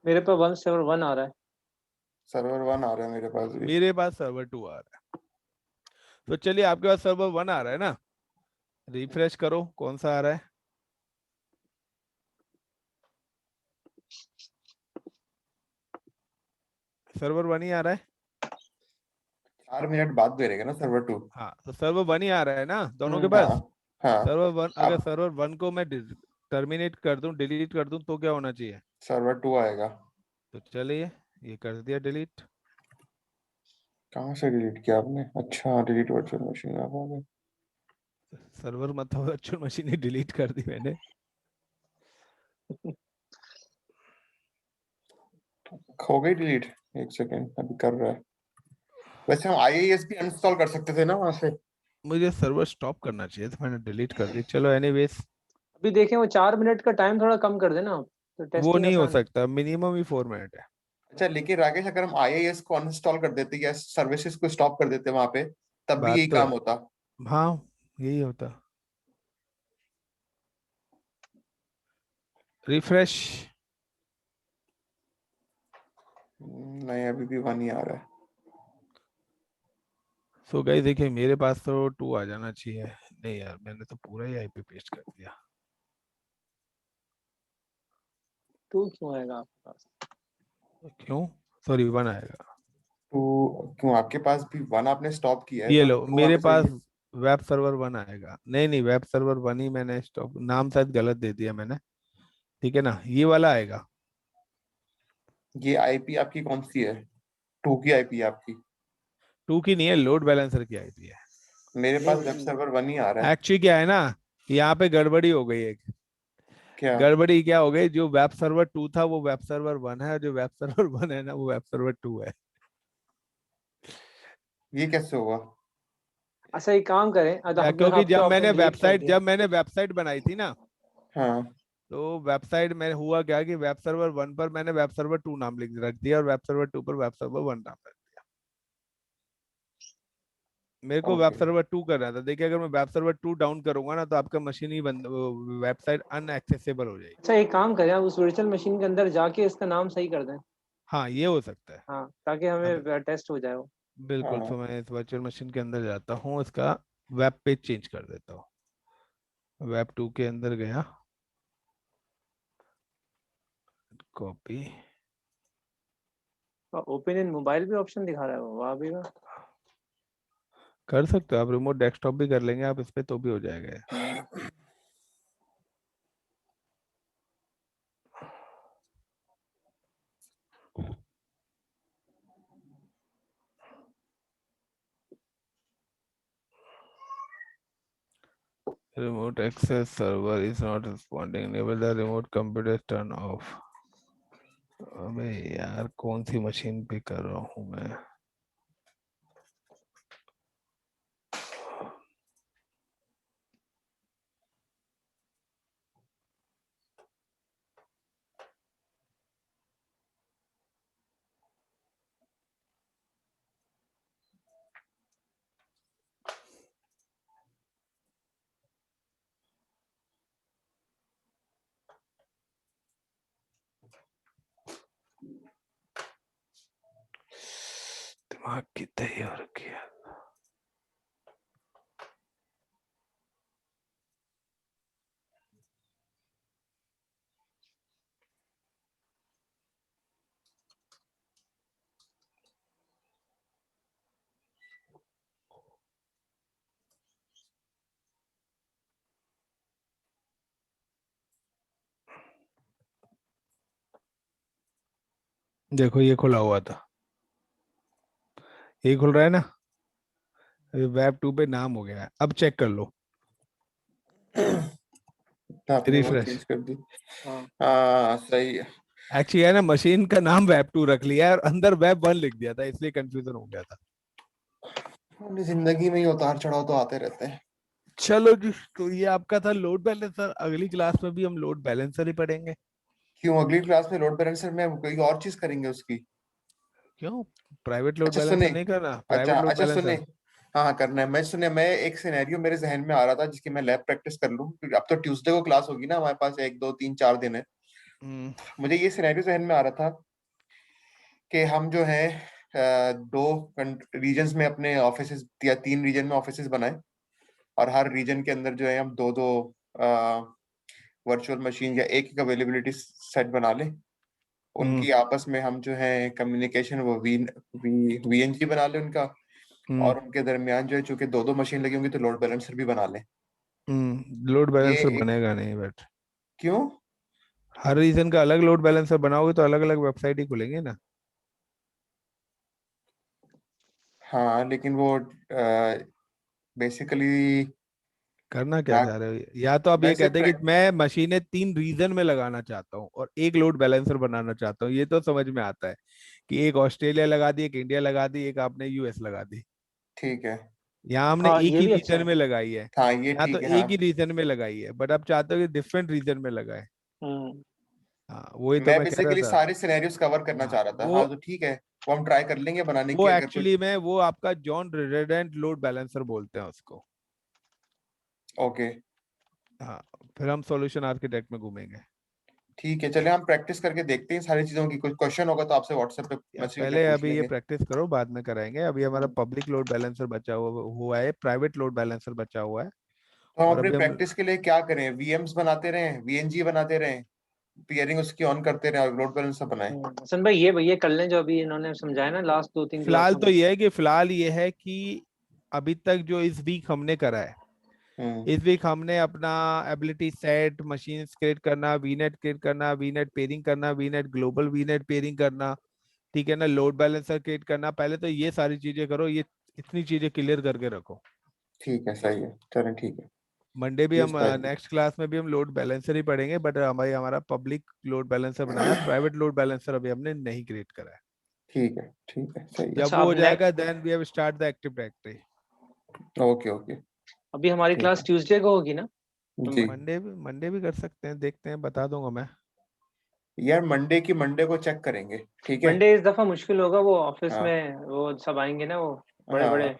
मेरे पे 171 आ रहा है। सर्वर 1 आ रहा है मेरे पास भी। मेरे पास सर्वर 2 आ रहा है। तो चलिए आपके पास सर्वर 1 आ रहा है ना, रिफ्रेश करो कौन सा आ रहा है। सर्वर 1 ही आ रहा है। 4 मिनट बाद भेजेगा ना सर्वर 2। हाँ तो सर्वर 1 ही आ रहा है ना दोनों के हम्म। पास। हाँ। हाँ। सर्वर 1, अगर अब सर्वर 1 को मैं टर्मिनेट कर दूं, डिलीट कर दूं तो क्या होना चाहिए। सर्वर 2 आएगा। तो चलिए ये कर दिया डिलीट। कहाँ से डिलीट किया आपने? अच्छा, डिलीट वर्चुअल मशीन आप आ गए। सर्वर मतलब वर्चुअल मशीन ही डिलीट कर दी मैंने। हो गई डिलीट। एक सेकेंड, अभी कर रहा है। वैसे हम आईआईएस भी अनइंस्टॉल कर सकते थे ना वहां से। मुझे सर्वर स्टॉप करना चाहिए तो मैंने डिलीट कर दी। चलो एनीवेज, अभी देखें वो 4 मिनट का टाइम थोड़ा कम कर देना, तो वो टेस्टिंग नहीं हो आसान है। सकता, मिनिमम ही 4 मिनट है। अच्छा लेकिन राकेश, अगर हम आईआईएस को अनइंस्टॉल कर देते या सर्विसेज को स्टॉप कर देते वहां पे, तब भी बात यही तो काम है। होता। हाँ यही होता। रिफ्रेश। नहीं, अभी भी 1 ही आ रहा है। सो गाइस देखिए मेरे पास तो 2 आ जाना चाहिए। नहीं यार मैंने तो पूरा ही आईपी पेस्ट कर दिया। तो क्यों आएगा आपके पास? क्यों, सॉरी 1 आएगा। तो क्यों आपके पास भी 1 आपने स्टॉप किया है ये तो लो 2 मेरे वापस पास आएगी। वेब सर्वर 1 आएगा। नहीं नहीं, वेब सर्वर 1 ही मैंने स्टॉप, नाम शायद गलत दे दिया मैंने। ठीक है ना, ये वाला आएगा। ये आईपी आपकी कौन सी है? 2 की आईपी है आपकी? 2 की नहीं है, लोड बैलेंसर की आईपी है। मेरे पास वेब नहीं, सर्वर 1 ही आ रहा है। एक्चुअली क्या है ना, यहाँ पे गड़बड़ी हो गई एक। क्या? गड़बड़ी क्या हो गई, जो वेब सर्वर 2 था वो वेब सर्वर 1 है, और जो वेब सर्वर 1 है ना वो वेब सर्वर 2 है। ये कैसे हुआ? अच्छा एक काम करें, तो हमने क्योंकि आपके ऑप्शन डिलीट कर दिया। जब मैंने वेबसाइट बनाई थी ना, हाँ। तो वेबसाइट में हुआ क्या कि वेब सर्वर 1 पर मैंने वेब सर्वर 2 नाम लिख रख दिया और वेब सर्वर 2 पर वेब सर्वर 1 नाम रख दिया। मेरे को वेब ओके। सर्वर 2 कर रहा था। देखिए अगर मैं वेब सर्वर 2 डाउन करूंगा ना तो आपका मशीन ही बंद, वेबसाइट अनएक्सेसिबल हो जाएगी। अच्छा एक काम करें, आप उस वर्चुअल मशीन के अंदर जाके इसका नाम सही कर दें। हाँ ये हो सकता है। हाँ, ताकि अब हमें टेस्ट हो जाए वो। बिल्कुल, हाँ। तो मैं इस वर्चुअल मशीन के अंदर जाता हूँ, इसका वेब पेज चेंज कर देता हूँ। वेब 2 के अंदर गया, कॉपी। ओपन इन मोबाइल भी ऑप्शन दिखा रहा है वो, वाह भी वाह। कर सकते हो आप, रिमोट डेस्कटॉप भी कर लेंगे आप इस पे तो भी हो जाएगा ये। हम्म। Remote access server is not responding. Enable the remote computer turn off. अबे यार कौन सी मशीन पे कर रहा हूँ मैं। आँख की तैयार किया। देखो ये खुला हुआ था, ये खुल रहा है ना, अभी वेब 2 पे नाम हो गया है, अब चेक कर लो, आपने वो रिफ्रेश। चेंज कर दी। हाँ हाँ सही है। एक्चुअली है ना, मशीन का नाम वेब 2 रख लिया है और अंदर वेब 1 लिख दिया था, इसलिए कंफ्यूजन हो गया था। अपनी जिंदगी में ही उतार चढ़ाव तो आते रहते हैं। चलो जी, तो ये आपका था लोड बैलेंसर। अगली क्लास में भी हम लोड बैलेंसर ही पढ़ेंगे। क्यों अगली क्लास में लोड बैलेंसर में हम कोई और चीज करेंगे उसकी? क्यों? प्राइवेट लोड अच्छा सुने, बैलेंसर नहीं करना? अच्छा प्राइवेट लोड अच्छा सुने, बैलेंसर। हाँ हाँ करना है। मैं एक सिनेरियो मेरे जहन में आ रहा था जिसकी मैं लैब प्रैक्टिस कर लूँ, क्योंकि अब तो ट्यूसडे को क्लास होगी ना हमारे पास, 1 2 3 4 दिन है। हम्म मुझे ये सिनेरियो जहन में आ रहा था कि हम जो है दो रीजन्स में अपने ऑफिसेज या 3 रीजन में ऑफिसेज बनाए, और हर रीजन के अंदर जो है हम दो दो वर्चुअल मशीन या एक एक अवेलेबिलिटी सेट बना लें। हम्म उनकी आपस में हम जो है कम्युनिकेशन वो वीएनजी बना लें उनका, हम्म और उनके दरमियान जो है चूंकि दो दो मशीन लगी होंगी तो लोड बैलेंसर भी बना लें। लोड ये बैलेंसर एक, बनेगा नहीं, बट क्यों? हर रीजन का अलग लोड बैलेंसर बनाओगे तो अलग अलग वेबसाइट ही खुलेंगे ना। हाँ लेकिन वो बेसिकली करना क्या क्या, चाह रहे हो? या तो आप ये वैसे कहते हैं कि मैं मशीनें 3 रीजन में लगाना चाहता हूँ और एक लोड बैलेंसर बनाना चाहता हूँ, ये तो समझ में आता है कि एक ऑस्ट्रेलिया लगा दी, एक इंडिया लगा दी, एक आपने यूएस लगा दी। ठीक है। यहाँ हमने हाँ, एक ये ही भी अच्छा रीजन है। में लगाई है, हाँ ये यहाँ तो ठीक है। हाँ एक ही रीजन में लगाई है, बट आप चाहते हो कि डिफरेंट रीजन में लगाए। हम्म। हाँ वही तो मैं मैं कह रहा बेसिकली था। सारे सिनेरियोज कवर करना हाँ चाह रहा था। हाँ तो ठीक है, वो हम ट्राई कर लेंगे बनाने वो की अगर कोई। एक्चुअली में वो आपका जॉन रेसिडेंट लोड बैलेंसर बोलते हैं उसको। ओके हाँ, फिर हम सॉल्यूशन आर्किटेक्ट में घूमेंगे। ठीक है, चले हम प्रैक्टिस करके देखते हैं सारी चीजों की। कुछ क्वेश्चन होगा तो आपसे व्हाट्सएप पे या मैसेज करके पहले पूछ अभी ये लेंगे। प्रैक्टिस करो, बाद में कराएंगे। अभी हमारा हम्म। पब्लिक लोड बैलेंसर बचा हुआ है, प्राइवेट लोड बैलेंसर बचा हुआ है। तो हम और अपनी अभी हम प्रैक्टिस के लिए क्या करें? वीएम्स बनाते रहें, वीएनजी बनाते रहें, पियरिंग उसकी ऑन करते रहें और लोड बैलेंसर बनाए। हसन भाई, ये कर लें जो अभी इन्होंने समझाया ना लास्ट 2 3 फिलहाल क्लासों तो में। ये है कि फिलहाल ये है कि अभी तक जो इस वीक हमने करा है, हम्म। इस वीक हमने अपना एबिलिटी सेट, मशीन क्रिएट करना, वीनेट क्रिएट करना, वीनेट पेयरिंग करना, वीनेट ग्लोबल वीनेट पेयरिंग करना, ठीक है ना, लोड बैलेंसर क्रिएट करना। पहले तो ये सारी चीजें करो, ये इतनी चीजें क्लियर करके रखो। ठीक है सही है, चलें ठीक है। मंडे भी ये हम स्टाइल नेक्स्ट क्लास में भी हम लोड बैलेंसर ही पढ़ेंगे, बट हमारा पब्लिक लोड बैलेंसर बनाया, प्राइवेट लोड बैलेंसर अभी हमने नहीं क्रिएट करा है। ठीक है सही है। जब अच्छा, वो अब हो जाएगा then we have start the active directory. Okay okay अभी हमारी ठीक क्लास है ट्यूसडे को होगी ना? जी। मंडे भी कर सकते हैं, देखते हैं, बता दूंगा मैं। यार मंडे को चेक करेंगे, ठीक है। मंडे इस दफा मुश्किल होगा, वो ऑफिस हाँ में वो सब आएंगे ना, वो बड़े बड़े हाँ